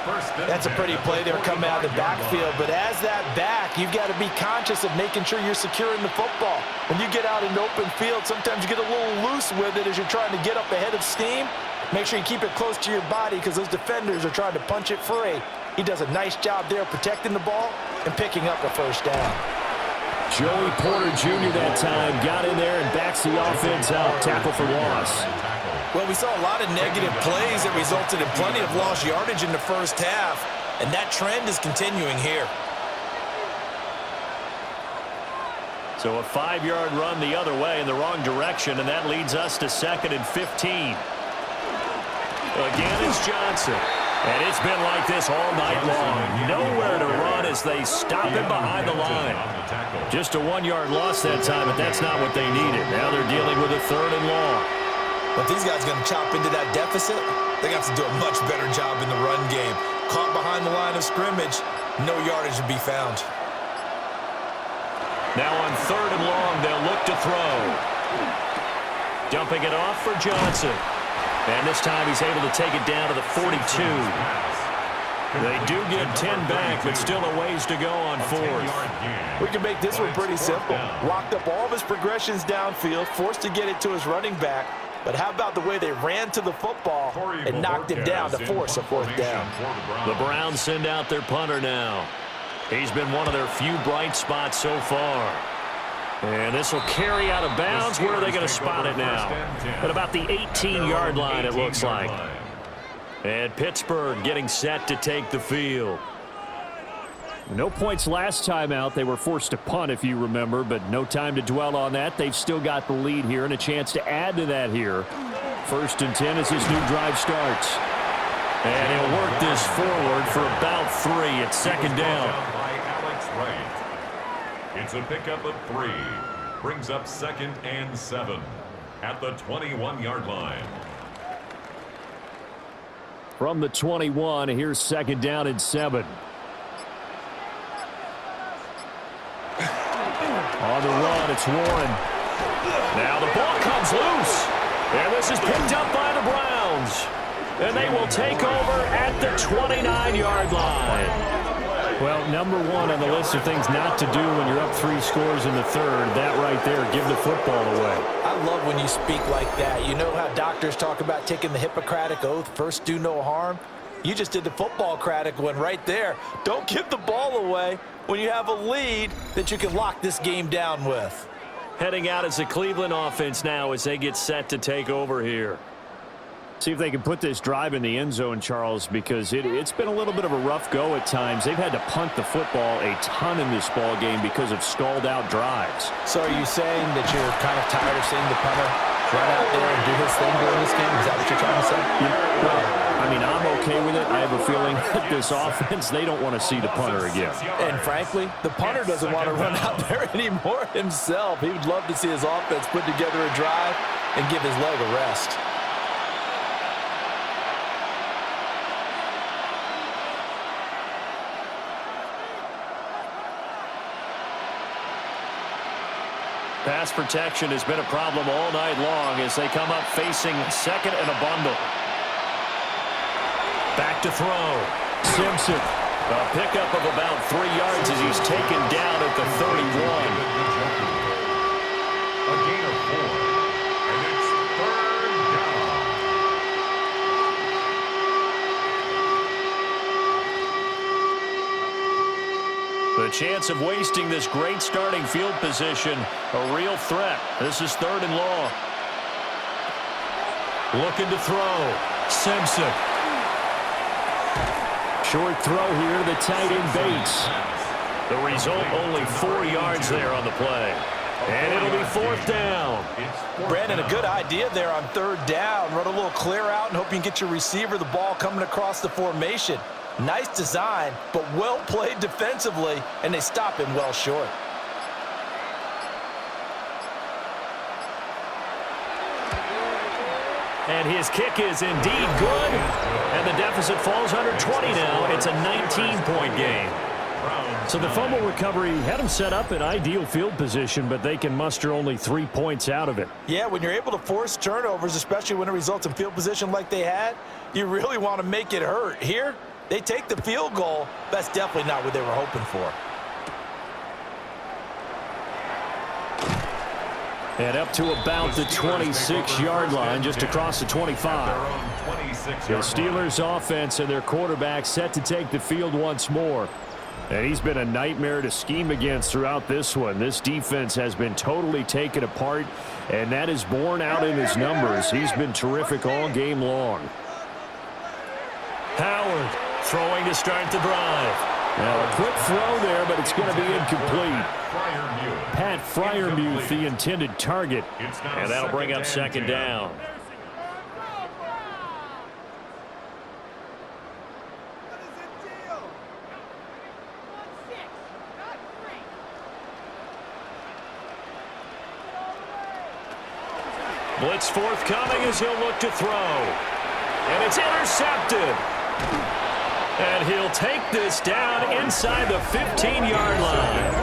That's a pretty play there coming out of the backfield, but as that back, you've got to be conscious of making sure you're securing the football. When you get out in open field, sometimes you get a little loose with it as you're trying to get up ahead of steam. Make sure you keep it close to your body because those defenders are trying to punch it free. He does a nice job there protecting the ball and picking up a first down. Joey Porter Jr. that time got in there and backs the offense out. Tackle for loss. Well, we saw a lot of negative plays that resulted in plenty of lost yardage in the first half, and that trend is continuing here. So a 5-yard run the other way in the wrong direction, and that leads us to 2nd and 15. Again, it's Johnson. And it's been like this all night long. Nowhere to run as they stop him behind the line. Just a 1-yard loss that time, but that's not what they needed. Now they're dealing with a 3rd and long. But these guys are going to chop into that deficit. They got to do a much better job in the run game. Caught behind the line of scrimmage, no yardage to be found. Now on 3rd and long, they'll look to throw. Dumping it off for Johnson. And this time he's able to take it down to the 42. They do get 10 back, but still a ways to go on 4th. We can make this one pretty simple. Locked up all of his progressions downfield, forced to get it to his running back. But how about the way they ran to the football and knocked it down to force a 4th down? The Browns send out their punter now. He's been one of their few bright spots so far. And this will carry out of bounds. Where are they going to spot it now? At about the 18-yard line, it looks like. And Pittsburgh getting set to take the field. No points last time out. They were forced to punt, if you remember, but no time to dwell on that. They've still got the lead here and a chance to add to that here. 1st and 10 as this new drive starts. And he'll work this forward for about 3. It's 2nd down. It's a pickup of 3. Brings up 2nd and 7 at the 21-yard line. From the 21, here's 2nd down and 7. On the run, it's Warren. Now the ball comes loose. And this is picked up by the Browns. And they will take over at the 29-yard line. Well, number 1 on the list of things not to do when you're up 3 scores in the 3rd. That right there, give the football away. I love when you speak like that. You know how doctors talk about taking the Hippocratic Oath, first do no harm? You just did the football-cratic one right there. Don't give the ball away when you have a lead that you can lock this game down with. Heading out as the Cleveland offense now as they get set to take over here. See if they can put this drive in the end zone, Charles, because it's been a little bit of a rough go at times. They've had to punt the football a ton in this ball game because of stalled-out drives. So are you saying that you're kind of tired of seeing the punter run out there and do his thing during this game? Is that what you're trying to say? Well, I mean, I'm okay with it. I have a feeling that this offense, they don't want to see the punter again. And frankly, the punter doesn't want to run out there anymore himself. He would love to see his offense put together a drive and give his leg a rest. Pass protection has been a problem all night long as they come up facing 2nd and a bundle. Back to throw. Simpson. A pickup of about 3 yards as he's taken down at the 31. A gain of 4. And it's 3rd down. The chance of wasting this great starting field position, a real threat. This is 3rd and long. Looking to throw. Simpson. Short throw here to the tight end Bates. The result, only 4 yards there on the play. And it'll be 4th down. Brandon, a good idea there on 3rd down. Run a little clear out and hope you can get your receiver the ball coming across the formation. Nice design, but well played defensively, and they stop him well short. And his kick is indeed good. And the deficit falls under 20 now. It's a 19-point game. So the fumble recovery had them set up in ideal field position, but they can muster only 3 points out of it. Yeah, when you're able to force turnovers, especially when it results in field position like they had, you really want to make it hurt. Here, They take the field goal. That's definitely not what they were hoping for. And up to about the 26-yard line, just across the 25. The Steelers offense and their quarterback set to take the field once more. And he's been a nightmare to scheme against throughout this one. This defense has been totally taken apart, and that is borne out in his numbers. He's been terrific all game long. Howard throwing to start the drive. Now a quick throw there, but it's going to be incomplete. Pat Freiermuth, the intended target. And that'll bring up second down. Blitz forthcoming as he'll look to throw. And it's intercepted. And he'll take this down inside the 15-yard line.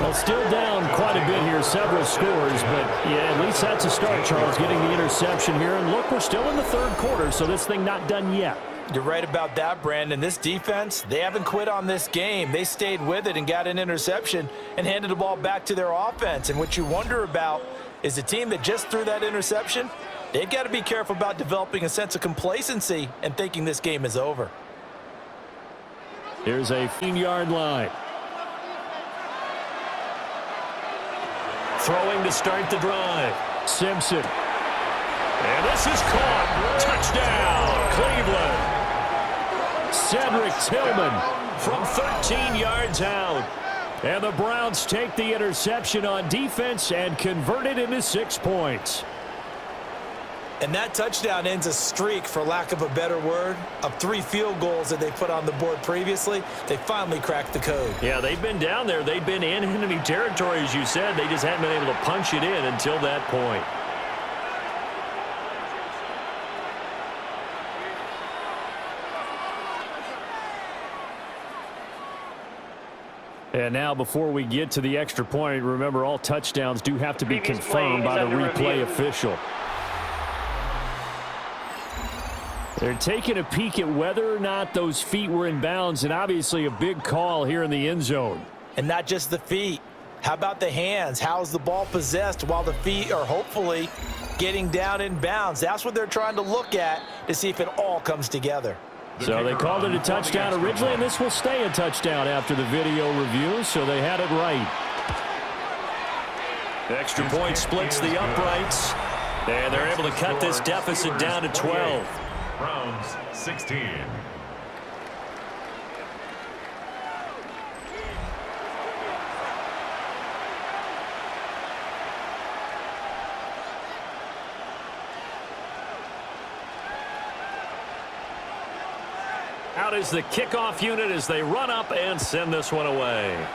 Well, still down quite a bit here, several scores, but yeah, at least that's a start, Charles, getting the interception here. And look, we're still in the third quarter, so this thing not done yet. You're right about that, Brandon. This defense, they haven't quit on this game. They stayed with it and got an interception and handed the ball back to their offense. And what you wonder about is the team that just threw that interception, they've got to be careful about developing a sense of complacency and thinking this game is over. Here's a 15-yard line. Throwing to start the drive. Simpson. And this is caught. Touchdown, Cleveland. Cedric Tillman From 13 yards out. And the Browns take the interception on defense and convert it into 6 points. And that touchdown ends a streak, for lack of a better word, of 3 field goals that they put on the board previously. They finally cracked the code. Yeah, they've been down there. They've been in enemy territory, as you said. They just haven't been able to punch it in until that point. And now, before we get to the extra point, remember all touchdowns do have to be confirmed by the replay official. They're taking a peek at whether or not those feet were in bounds, and obviously a big call here in the end zone. And not just the feet. How about the hands? How's the ball possessed while the feet are hopefully getting down in bounds? That's what they're trying to look at to see if it all comes together. So they called it a touchdown originally, and this will stay a touchdown after the video review, so they had it right. The extra point splits the uprights, and they're able to cut this deficit down to 12. Browns 16. Out is the kickoff unit as they run up and send this one away.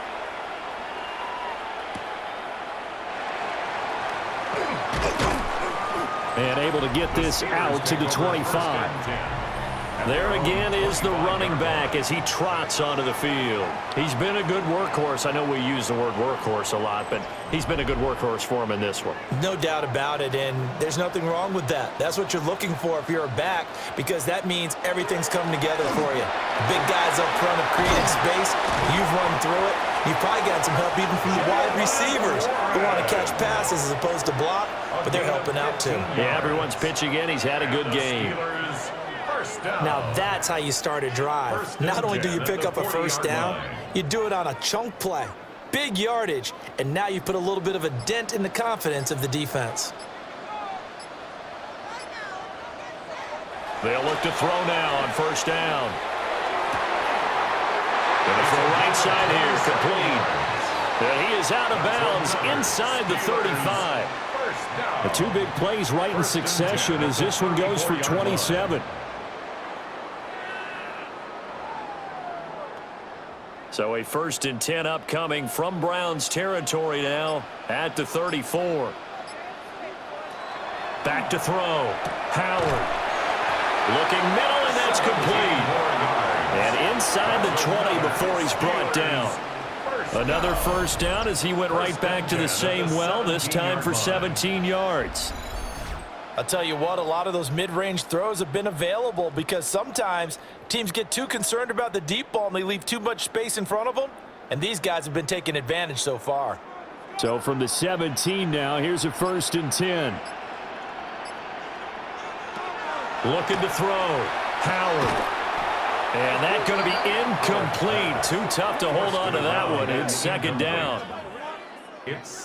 And able to get this out to the 25. There again is the running back as he trots onto the field. He's been a good workhorse. I know we use the word workhorse a lot, but he's been a good workhorse for him in this one. No doubt about it, and there's nothing wrong with that. That's what you're looking for if you're a back, because that means everything's coming together for you. Big guys up front have created space. You've run through it. You've probably got some help even from the wide receivers who want to catch passes as opposed to block, but they're helping out too. Yeah, everyone's pitching in. He's had a good game. Now that's how you start a drive. Not only do you pick up a first down, you do it on a chunk play. Big yardage, and now you put a little bit of a dent in the confidence of the defense. They'll look to throw now on first down. And for the right side here, complete. And he is out of bounds inside the 35. The 2 big plays right in succession as this one goes for 27. So a 1st and 10 upcoming from Browns territory now at the 34. Back to throw. Howard. Looking middle, and that's complete. And inside the 20 before he's brought down. Another first down as he went right back to the same well, this time for 17 yards. I'll tell you what, a lot of those mid-range throws have been available because sometimes teams get too concerned about the deep ball and they leave too much space in front of them, and these guys have been taking advantage so far. So from the 17 now, here's a 1st and 10. Looking to throw. Howard. And that's going to be incomplete. Too tough to hold on to that one. It's 2nd down.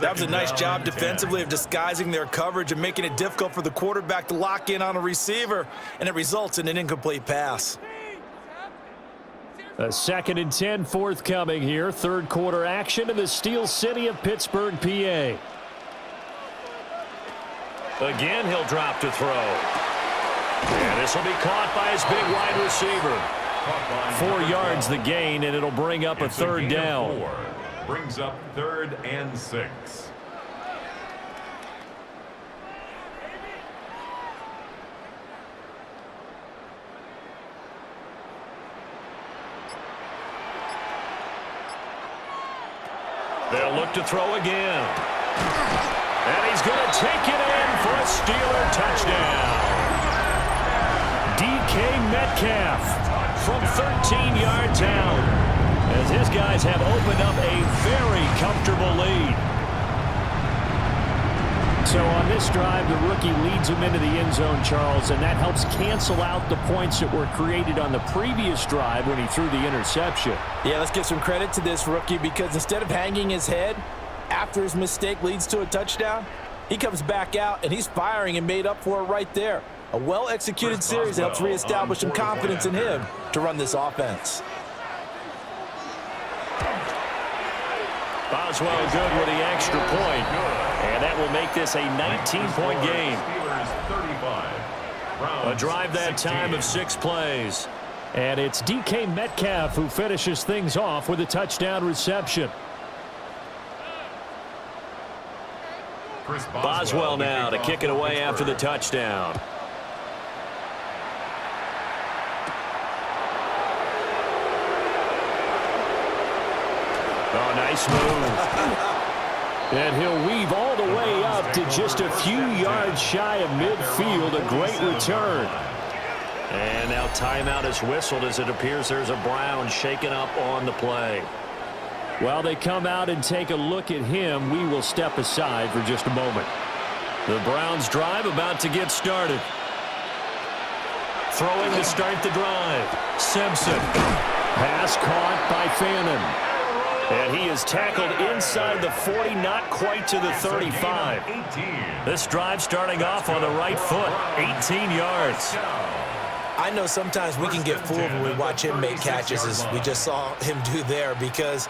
That was a nice job defensively of disguising their coverage and making it difficult for the quarterback to lock in on a receiver, and it results in an incomplete pass. A 2nd and 10 forthcoming here. 3rd quarter action in the Steel City of Pittsburgh, PA. Again, he'll drop to throw. And this will be caught by his big wide receiver. 4 yards the gain, and it'll bring up a 3rd down. Brings up 3rd and 6. They'll look to throw again. And he's going to take it in for a Steeler touchdown. DK Metcalf from 13 yards out, as his guys have opened up a very comfortable lead. So on this drive, the rookie leads him into the end zone, Charles, and that helps cancel out the points that were created on the previous drive when he threw the interception. Yeah, let's give some credit to this rookie because instead of hanging his head after his mistake leads to a touchdown, he comes back out and he's firing and made up for it right there. A well-executed series helps reestablish some confidence in him to run this offense. Boswell good with the extra point. And that will make this a 19-point game. A drive that time of 6 plays. And it's DK Metcalf who finishes things off with a touchdown reception. Boswell now to kick it away after the touchdown. Oh, nice move. And he'll weave all the way up to just a few yards shy of midfield. A great return. And now timeout is whistled as it appears there's a Brown shaken up on the play. While they come out and take a look at him, we will step aside for just a moment. The Browns drive about to get started. Throwing to start the drive. Simpson. Pass caught by Fannin. And he is tackled inside the 40, not quite to the 35. This drive starting off on the right foot, 18 yards. I know sometimes we can get fooled when we watch him make catches, as we just saw him do there, because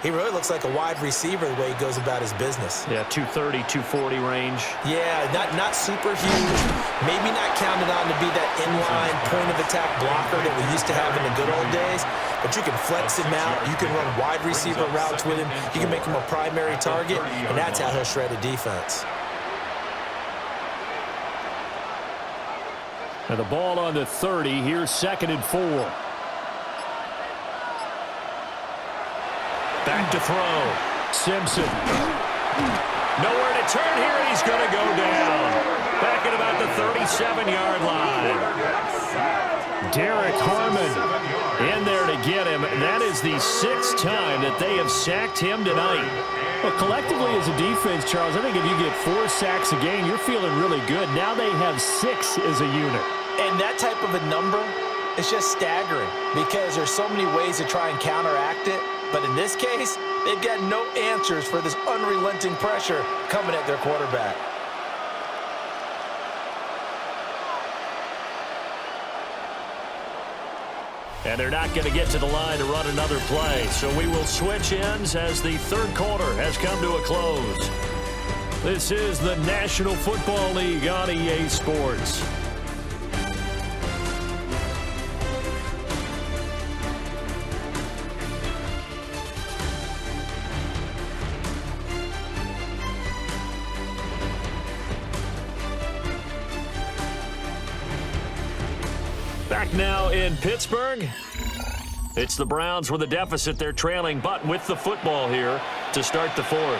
he really looks like a wide receiver the way he goes about his business. Yeah, 230, 240 range. Yeah, not super huge. Maybe not counted on to be that inline point-of-attack blocker that we used to have in the good old days. But you can flex him out. You can run wide receiver routes with him. You can make him a primary target, and that's how he'll shred a defense. And the ball on the 30. Here's 2nd and 4. Back to throw. Simpson. Nowhere to turn here, and he's going to go down. Back at about the 37-yard line. Derek Harmon in there to get him. That is the 6th time that they have sacked him tonight. Well, collectively as a defense, Charles, I think if you get 4 sacks a game, you're feeling really good. Now they have 6 as a unit. And that type of a number is just staggering because there's so many ways to try and counteract it. But in this case, they've got no answers for this unrelenting pressure coming at their quarterback. And they're not going to get to the line to run another play. So we will switch ends as the 3rd quarter has come to a close. This is the National Football League on EA Sports. Back now in Pittsburgh. It's the Browns with a deficit. They're trailing, but with the football here to start the 4th.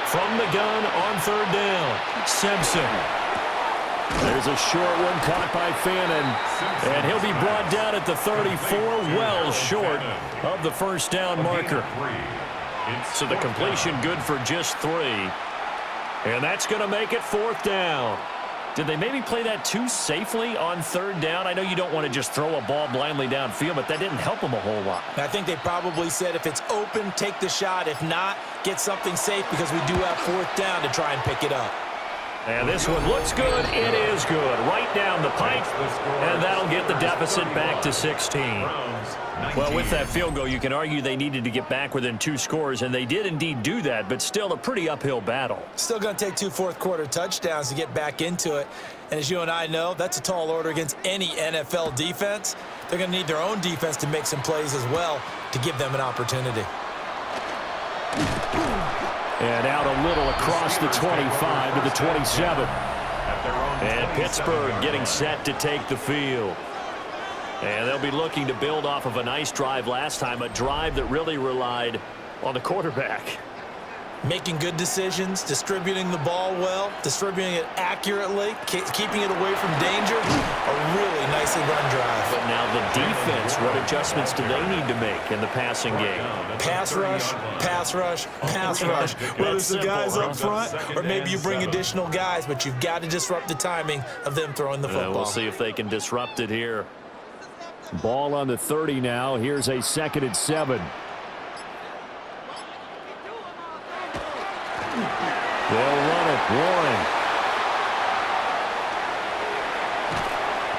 From the gun on third down. Simpson. There's a short one caught by Fannin. And he'll be brought down at the 34, well short of the first down marker. So the completion good for just 3. And that's going to make it 4th down. Did they maybe play that too safely on third down? I know you don't want to just throw a ball blindly downfield, but that didn't help them a whole lot. I think they probably said if it's open, take the shot. If not, get something safe because we do have 4th down to try and pick it up. And this one looks good. It is good. Right down the pipe, and that'll get the deficit back to 16. Well, with that field goal, you can argue they needed to get back within 2 scores, and they did indeed do that, but still a pretty uphill battle. Still going to take 2 fourth-quarter touchdowns to get back into it. And as you and I know, that's a tall order against any NFL defense. They're going to need their own defense to make some plays as well to give them an opportunity. And out a little across the 25 to the 27. And Pittsburgh getting set to take the field. And they'll be looking to build off of a nice drive last time, a drive that really relied on the quarterback. Making good decisions, distributing the ball well, distributing it accurately, keeping it away from danger. A really nicely run drive. But now the defense, what adjustments do they need to make in the passing game? Pass rush, pass rush, pass rush. Whether it's the guys up front or maybe you bring additional guys, but you've got to disrupt the timing of them throwing the football. We'll see if they can disrupt it here. Ball on the 30 now. Here's a 2nd and 7. They'll run it. Warren.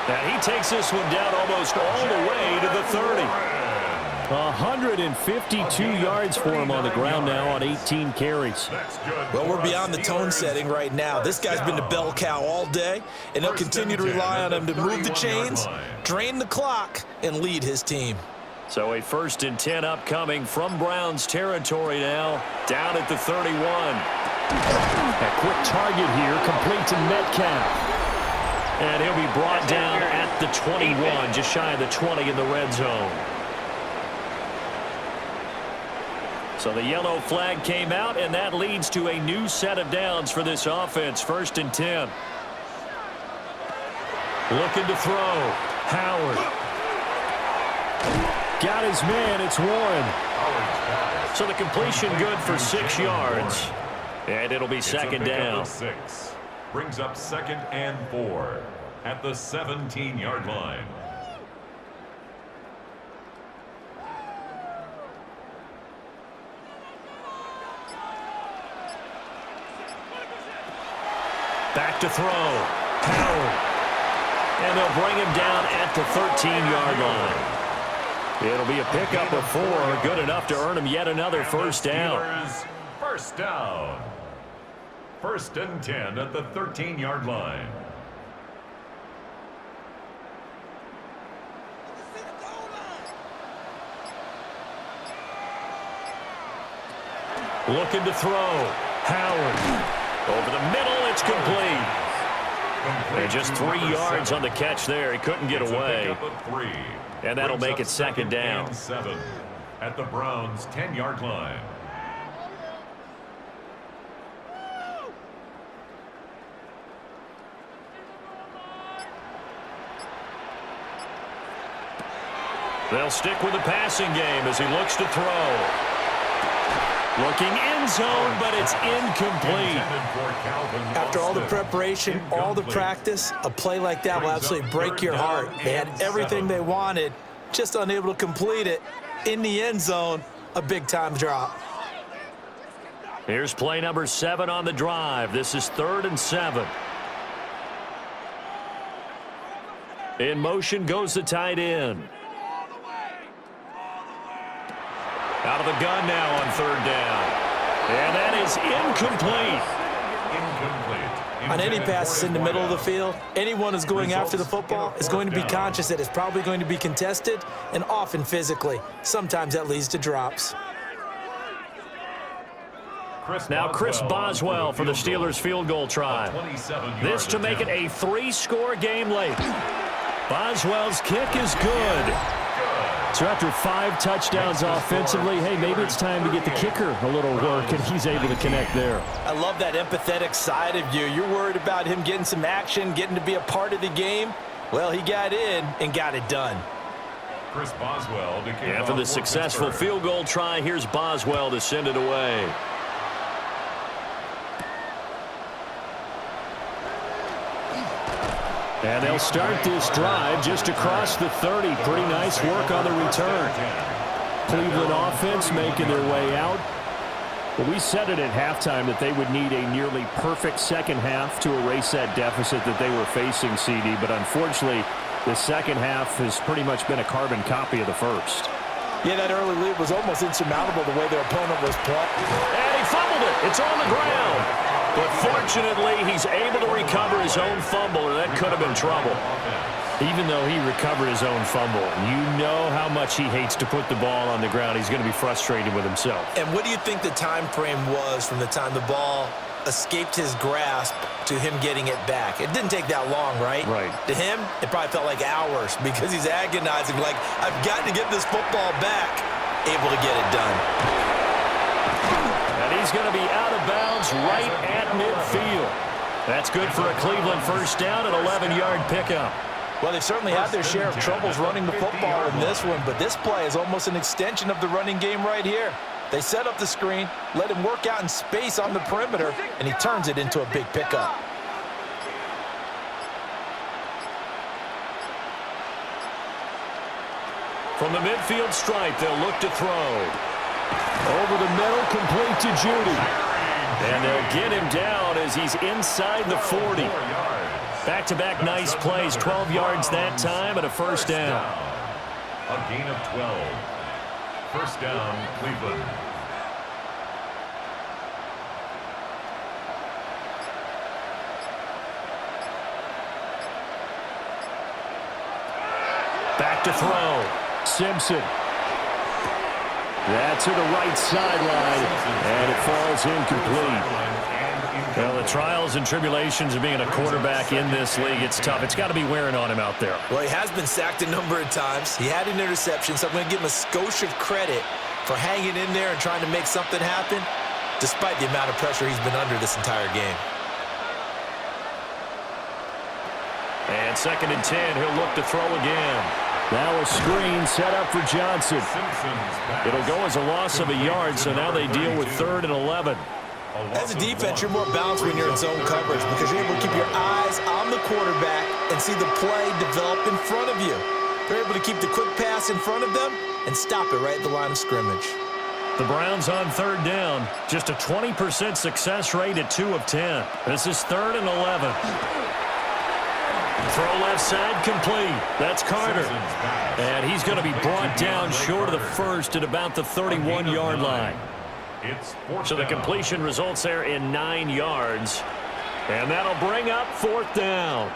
And he takes this one down almost all the way to the 30. 152 yards for him on the ground now on 18 carries. Well, we're beyond the tone setting right now. This guy's been the bell cow all day, and they'll continue to rely on him to move the chains, drain the clock, and lead his team. So a 1st and 10 upcoming from Browns territory now, down at the 31. A quick target here, complete to Metcalf. And he'll be brought down at the 21, just shy of the 20 in the red zone. So the yellow flag came out, and that leads to a new set of downs for this offense. 1st and 10. Looking to throw. Howard. Got his man. It's Warren. So the completion good for 6 yards. And it'll be 2nd down. 6. Brings up 2nd and 4 at the 17-yard line. Back to throw. Howard. And they'll bring him down at the 13-yard line. It'll be a pickup of 4, good enough to earn him yet another 1st down. First down. 1st and 10 at the 13-yard line. Looking to throw. Howard. Over the middle, it's complete. And just 3 yards on the catch there. He couldn't get away. And that'll make it 2nd down. 7 at the Browns' 10-yard line. They'll stick with the passing game as he looks to throw. Looking end zone, but it's incomplete. After all the preparation, all the practice, a play like that will absolutely break your heart. They had everything they wanted, just unable to complete it. In the end zone, a big-time drop. Here's play number 7 on the drive. This is 3rd and 7. In motion goes the tight end. Out of the gun now on 3rd down. And that is incomplete. On any passes in the middle of the field, anyone who's going after the football is going to be conscious that it's probably going to be contested and often physically. Sometimes that leads to drops. Now Chris Boswell for the Steelers field goal try. This to make it a 3-score game late. Boswell's kick is good. So after 5 touchdowns offensively, hey, maybe it's time to get the kicker a little work, and he's able to connect there. I love that empathetic side of you. You're worried about him getting some action, getting to be a part of the game. Well, he got in and got it done. Chris Boswell to kick After off the for successful Pittsburgh. field goal try, here's Boswell to send it away. And they'll start this drive just across the 30. Pretty nice work on the return. Cleveland offense making their way out. Well, we said it at halftime that they would need a nearly perfect second half to erase that deficit that they were facing, CD. But unfortunately, the second half has pretty much been a carbon copy of the first. Yeah, that early lead was almost insurmountable the way their opponent was playing. And he fumbled it. It's on the ground. But fortunately, he's able to recover his own fumble, or that could have been trouble. Even though he recovered his own fumble, you know how much he hates to put the ball on the ground. He's going to be frustrated with himself. And what do you think the time frame was from the time the ball escaped his grasp to him getting it back? It didn't take that long, right? Right. To him, it probably felt like hours because he's agonizing, like, I've got to get this football back, able to get it done. And he's going to be out of bounds right at midfield. That's good for a Cleveland first down, an 11-yard pickup. Well, they've certainly had their share of troubles running the football in this one, but this play is almost an extension of the running game right here. They set up the screen, let him work out in space on the perimeter, and he turns it into a big pickup. From the midfield stripe, they'll look to throw. Over the middle, complete to Judy. And they'll get him down as he's inside the 40. Back-to-back nice plays, 12 yards that time and a first down. A gain of 12. First down, Cleveland. Back to throw. Simpson. That's to the right sideline, and it falls incomplete. Well, the trials and tribulations of being a quarterback in this league, it's tough. It's got to be wearing on him out there. Well, he has been sacked a number of times. He had an interception, so I'm going to give him a skosh of credit for hanging in there and trying to make something happen, despite the amount of pressure he's been under this entire game. And 2nd and 10, he'll look to throw again. Now a screen set up for Johnson. It'll go as a loss of a yard, so now they deal with 3rd and 11. As a defense, you're more balanced when you're in zone coverage because you're able to keep your eyes on the quarterback and see the play develop in front of you. They're able to keep the quick pass in front of them and stop it right at the line of scrimmage. The Browns on 3rd down. Just a 20% success rate at 2 of 10. This is 3rd and 11. Throw left side complete. That's Carter. And he's going to be brought down short of the first at about the 31-yard line. So the completion results there in 9 yards. And that'll bring up 4th down.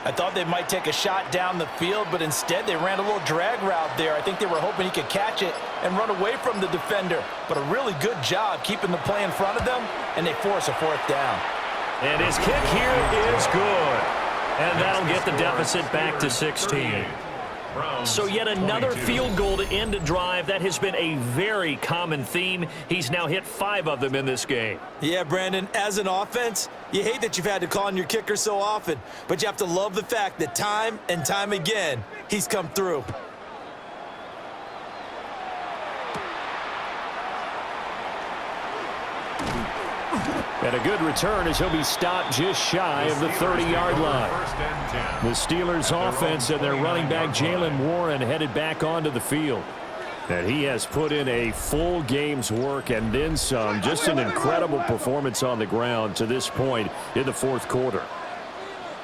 I thought they might take a shot down the field, but instead they ran a little drag route there. I think they were hoping he could catch it and run away from the defender. But a really good job keeping the play in front of them, and they force a 4th down. And his kick here is good. And that'll get the deficit back to 16. So yet another field goal to end a drive. That has been a very common theme. He's now hit 5 of them in this game. Yeah, Brandon, as an offense, you hate that you've had to call on your kicker so often, but you have to love the fact that time and time again, he's come through. And a good return as he'll be stopped just shy of the 30-yard line. The Steelers offense and their running back Jaylen Warren headed back onto the field. And he has put in a full game's work and then some. Just an incredible performance on the ground to this point in the 4th quarter.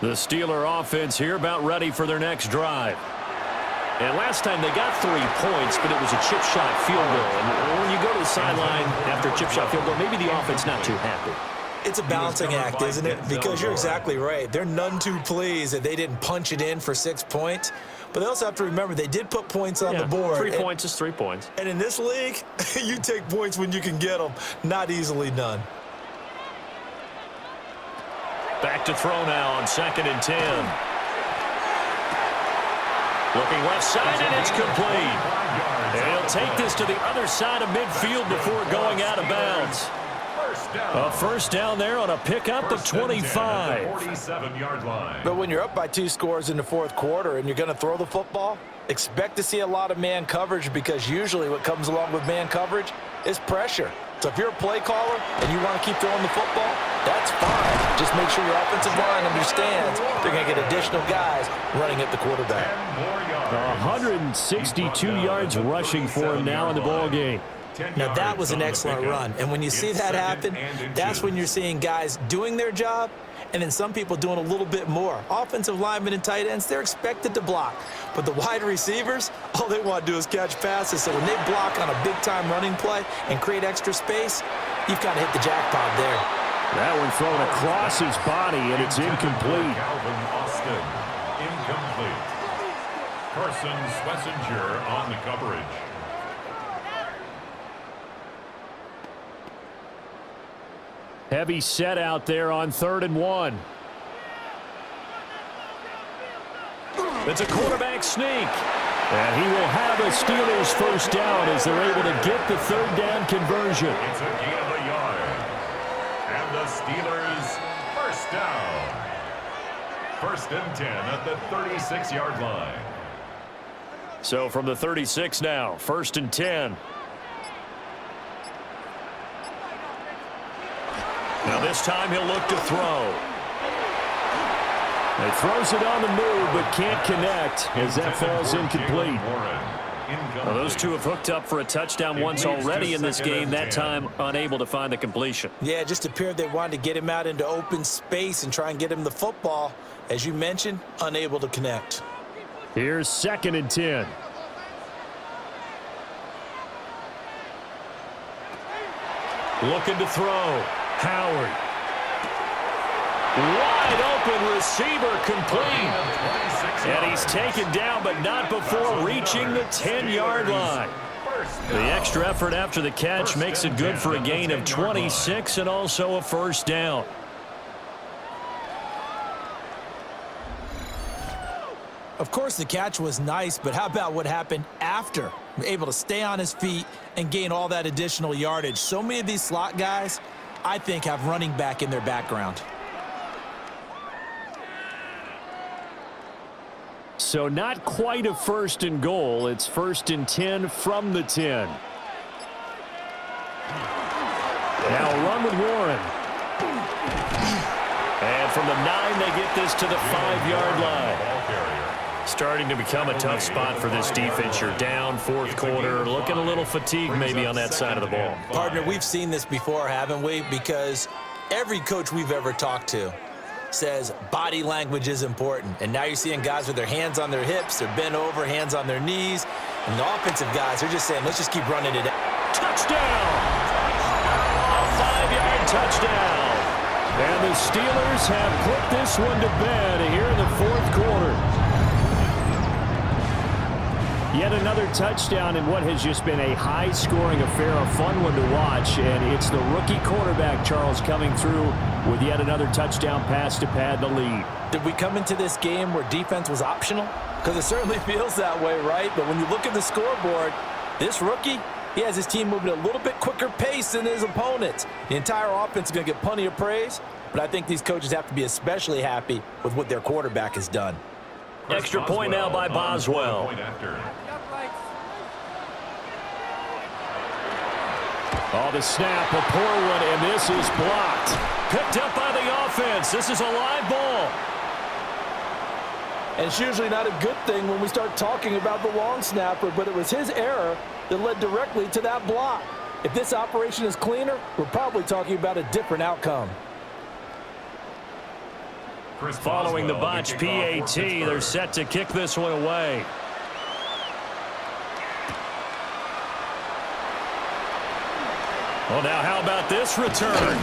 The Steeler offense here about ready for their next drive. And last time they got 3 points, but it was a chip shot field goal. And when you go to the sideline after a chip shot field goal, maybe the offense not too happy. It's a balancing act, isn't it? Because you're exactly right. They're none too pleased that they didn't punch it in for 6 points. But they also have to remember they did put points on the board. 3 points is 3 points. And in this league, you take points when you can get them. Not easily done. Back to throw now on 2nd and 10. Looking left side, and it's complete. And he'll take this to the other side of midfield before going out of bounds. A first down there on a pickup of 25. 47-yard line. But when you're up by 2 scores in the fourth quarter and you're going to throw the football, expect to see a lot of man coverage, because usually what comes along with man coverage is pressure. So if you're a play caller and you want to keep throwing the football, that's fine. Just make sure your offensive line understands they're going to get additional guys running at the quarterback. 162 yards rushing for him now in the ball game. Now, that was an excellent run. And when you see that happen, that's when you're seeing guys doing their job and then some people doing a little bit more. Offensive linemen and tight ends, they're expected to block. But the wide receivers, all they want to do is catch passes. So when they block on a big-time running play and create extra space, you've got to hit the jackpot there. That one thrown across his body, and it's incomplete. Calvin Austin, incomplete. Carson Schlesinger on the coverage. Heavy set out there on 3rd and 1. It's a quarterback sneak. And he will have a Steelers first down as they're able to get the 3rd down conversion. It's a gain of a yard. And the Steelers first down. 1st and 10 at the 36-yard line. So from the 36 now, 1st and 10. Now this time he'll look to throw. He throws it on the move but can't connect as that falls incomplete. Now those two have hooked up for a touchdown once already in this game, that time unable to find the completion. Yeah, it just appeared they wanted to get him out into open space and try and get him the football. As you mentioned, unable to connect. Here's 2nd and 10. Looking to throw. Howard. Wide open receiver complete. And he's taken down, but not before reaching the 10-yard line. The extra effort after the catch makes it good for a gain of 26 and also a first down. Of course, the catch was nice, but how about what happened after? Able to stay on his feet and gain all that additional yardage. So many of these slot guys, I think, have running back in their background. So not quite a 1st and goal. It's 1st and 10 from the 10. Now a run with Warren. And from the 9, they get this to the 5-yard line. Starting to become a tough spot for this defense. You're down 4th quarter, looking a little fatigued maybe on that side of the ball. Partner, we've seen this before, haven't we? Because every coach we've ever talked to says body language is important. And now you're seeing guys with their hands on their hips, they're bent over, hands on their knees. And the offensive guys are just saying, let's just keep running it out. Touchdown! A 5-yard touchdown. And the Steelers have put this one to bed here in the 4th quarter. Yet another touchdown in what has just been a high-scoring affair, a fun one to watch. And it's the rookie quarterback, Charles, coming through with yet another touchdown pass to pad the lead. Did we come into this game where defense was optional? Because it certainly feels that way, right? But when you look at the scoreboard, this rookie, he has his team moving at a little bit quicker pace than his opponents. The entire offense is going to get plenty of praise, but I think these coaches have to be especially happy with what their quarterback has done. Extra point now by Boswell. Oh, the snap, a poor one, and this is blocked. Picked up by the offense. This is a live ball. And it's usually not a good thing when we start talking about the long snapper, but it was his error that led directly to that block. If this operation is cleaner, we're probably talking about a different outcome. Following the botch PAT, they're set to kick this one away. Well, now how about this return?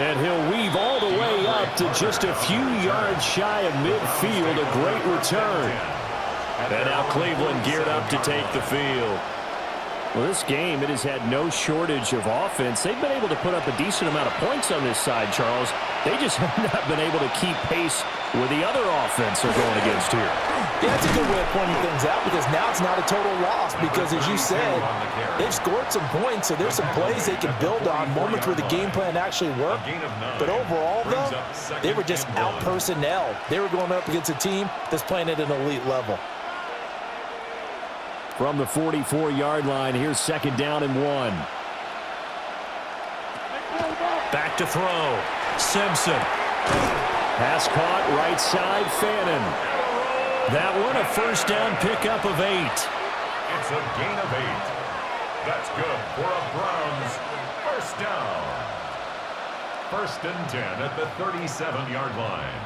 And he'll weave all the way up to just a few yards shy of midfield. A great return. And now Cleveland geared up to take the field. Well, this game, it has had no shortage of offense. They've been able to put up a decent amount of points on this side, Charles. They just have not been able to keep pace with the other offense they're going against here. Yeah, that's a good way of pointing things out because now it's not a total loss because, as you said, they've scored some points, so there's some plays they can build on, moments where the game plan actually worked. But overall, though, they were just out-personnel. They were going up against a team that's playing at an elite level. From the 44-yard line, here's 2nd down and 1. Back to throw. Simpson. Pass caught right side, Fannin. That one a 1st down pickup of 8. It's a gain of 8. That's good for a Browns 1st down. 1st and 10 at the 37-yard line.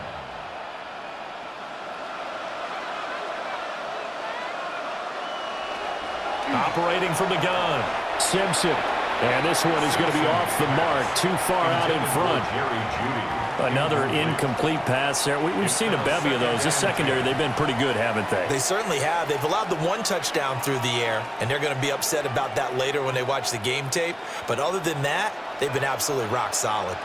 Operating from the gun. Simpson. And this one is going to be off the mark, too far out in front. Another incomplete pass there. We've seen a bevy of those. This secondary, they've been pretty good, haven't they? They certainly have. They've allowed the 1 touchdown through the air, and they're going to be upset about that later when they watch the game tape. But other than that, they've been absolutely rock solid.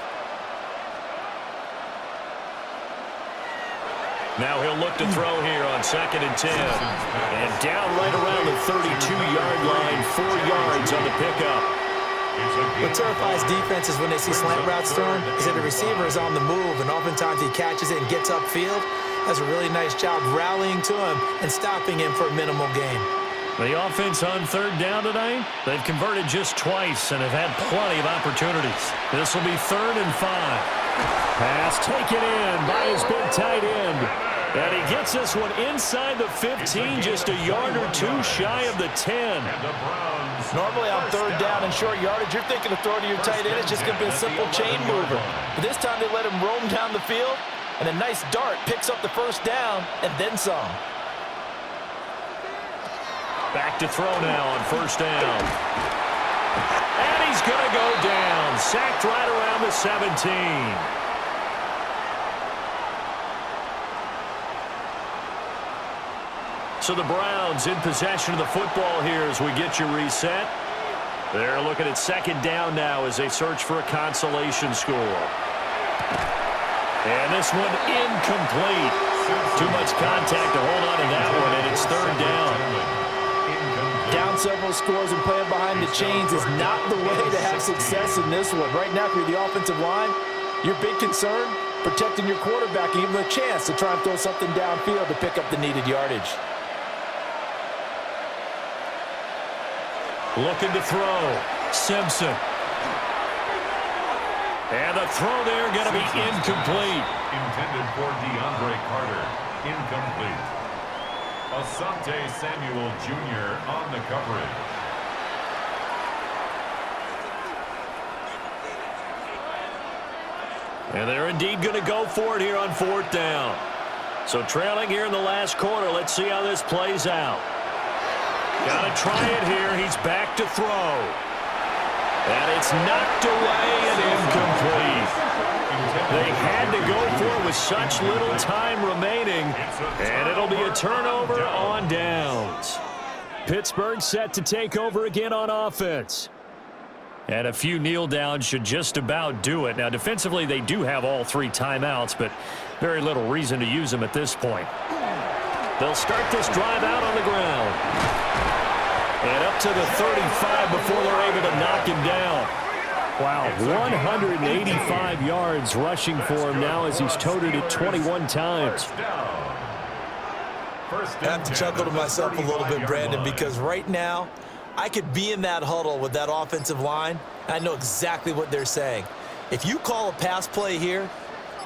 Now he'll look to throw here on 2nd and 10. And down right around the 32-yard line, 4 yards on the pickup. What terrifies defenses when they see slant routes thrown is that the receiver is on the move, and oftentimes he catches it and gets upfield. Does a really nice job rallying to him and stopping him for a minimal gain. The offense on 3rd down tonight, they've converted just twice and have had plenty of opportunities. This will be 3rd and 5. Pass taken in by his big tight end. And he gets this one inside the 15, just a yard or 2 shy of the 10. Normally on 3rd down and short yardage, you're thinking of throwing to your tight end. It's just going to be a simple chain mover. But this time they let him roam down the field, and a nice dart picks up the 1st down and then some. Back to throw now on 1st down. And he's going to go down. Sacked right around the 17. So the Browns in possession of the football here as we get you reset. They're looking at 2nd down now as they search for a consolation score. And this one incomplete. Too much contact to hold on to that one, and it's 3rd down. Down several scores and playing behind the chains is not the way to have success in this one. Right now, if you're the offensive line, your big concern, protecting your quarterback and giving him a chance to try and throw something downfield to pick up the needed yardage. Looking to throw. Simpson. And the throw there going to be incomplete. Intended for DeAndre Carter. Incomplete. Asante Samuel Jr. on the coverage. And they're indeed going to go for it here on 4th down. So trailing here in the last quarter. Let's see how this plays out. Got to try it here. He's back to throw. And it's knocked away and incomplete. They had to go for it with such little time remaining. And it'll be a turnover on downs. Pittsburgh set to take over again on offense. And a few kneel downs should just about do it. Now, defensively, they do have all 3 timeouts, but very little reason to use them at this point. They'll start this drive out on the ground. And up to the 35 before they're able to knock him down. Wow, 185 yards rushing for him now as he's toted it 21 times. I have to chuckle to myself a little bit, Brandon, because right now, I could be in that huddle with that offensive line, and I know exactly what they're saying. If you call a pass play here,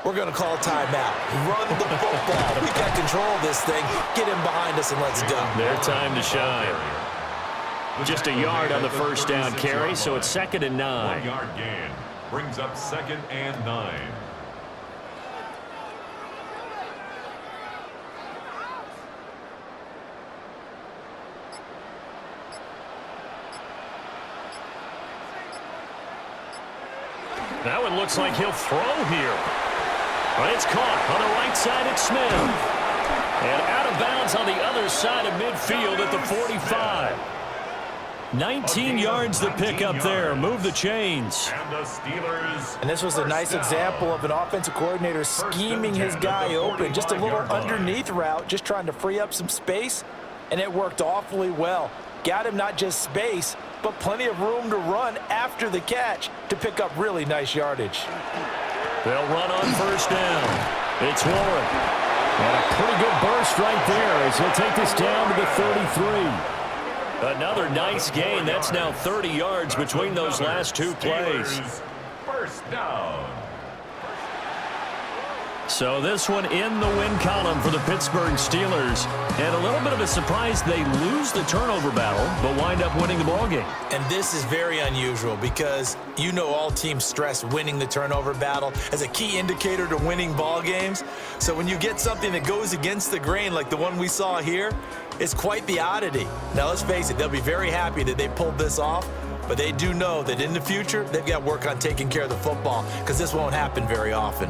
we're going to call a timeout. Run the football. We got control of this thing. Get him behind us and let's go. Their time to shine. Just a yard on the 1st down carry, so it's 2nd and 9. 1-yard gain brings up 2nd and 9. That one looks like he'll throw here. But it's caught on the right side at Smith. And out of bounds on the other side of midfield at the 45. 19 yards to pick up there. Move the chains. And the Steelers. And this was a nice example of an offensive coordinator scheming his guy open. Just a little underneath route, just trying to free up some space, and it worked awfully well. Got him not just space, but plenty of room to run after the catch to pick up really nice yardage. They'll run on first down. It's Warren. And a pretty good burst right there as he'll take this down to the 33. Another nice gain. That's now 30 yards between those last two plays. First down. So this one in the win column for the Pittsburgh Steelers. And a little bit of a surprise, they lose the turnover battle, but wind up winning the ballgame. And this is very unusual because you know all teams stress winning the turnover battle as a key indicator to winning ball games. So when you get something that goes against the grain like the one we saw here, it's quite the oddity. Now let's face it, they'll be very happy that they pulled this off, but they do know that in the future, they've got to work on taking care of the football because this won't happen very often.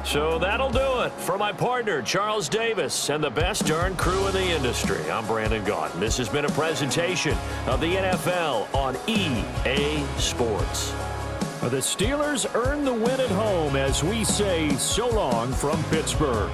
So that'll do it for my partner, Charles Davis, and the best darn crew in the industry. I'm Brandon Gaudin. This has been a presentation of the NFL on EA Sports. The Steelers earn the win at home as we say so long from Pittsburgh.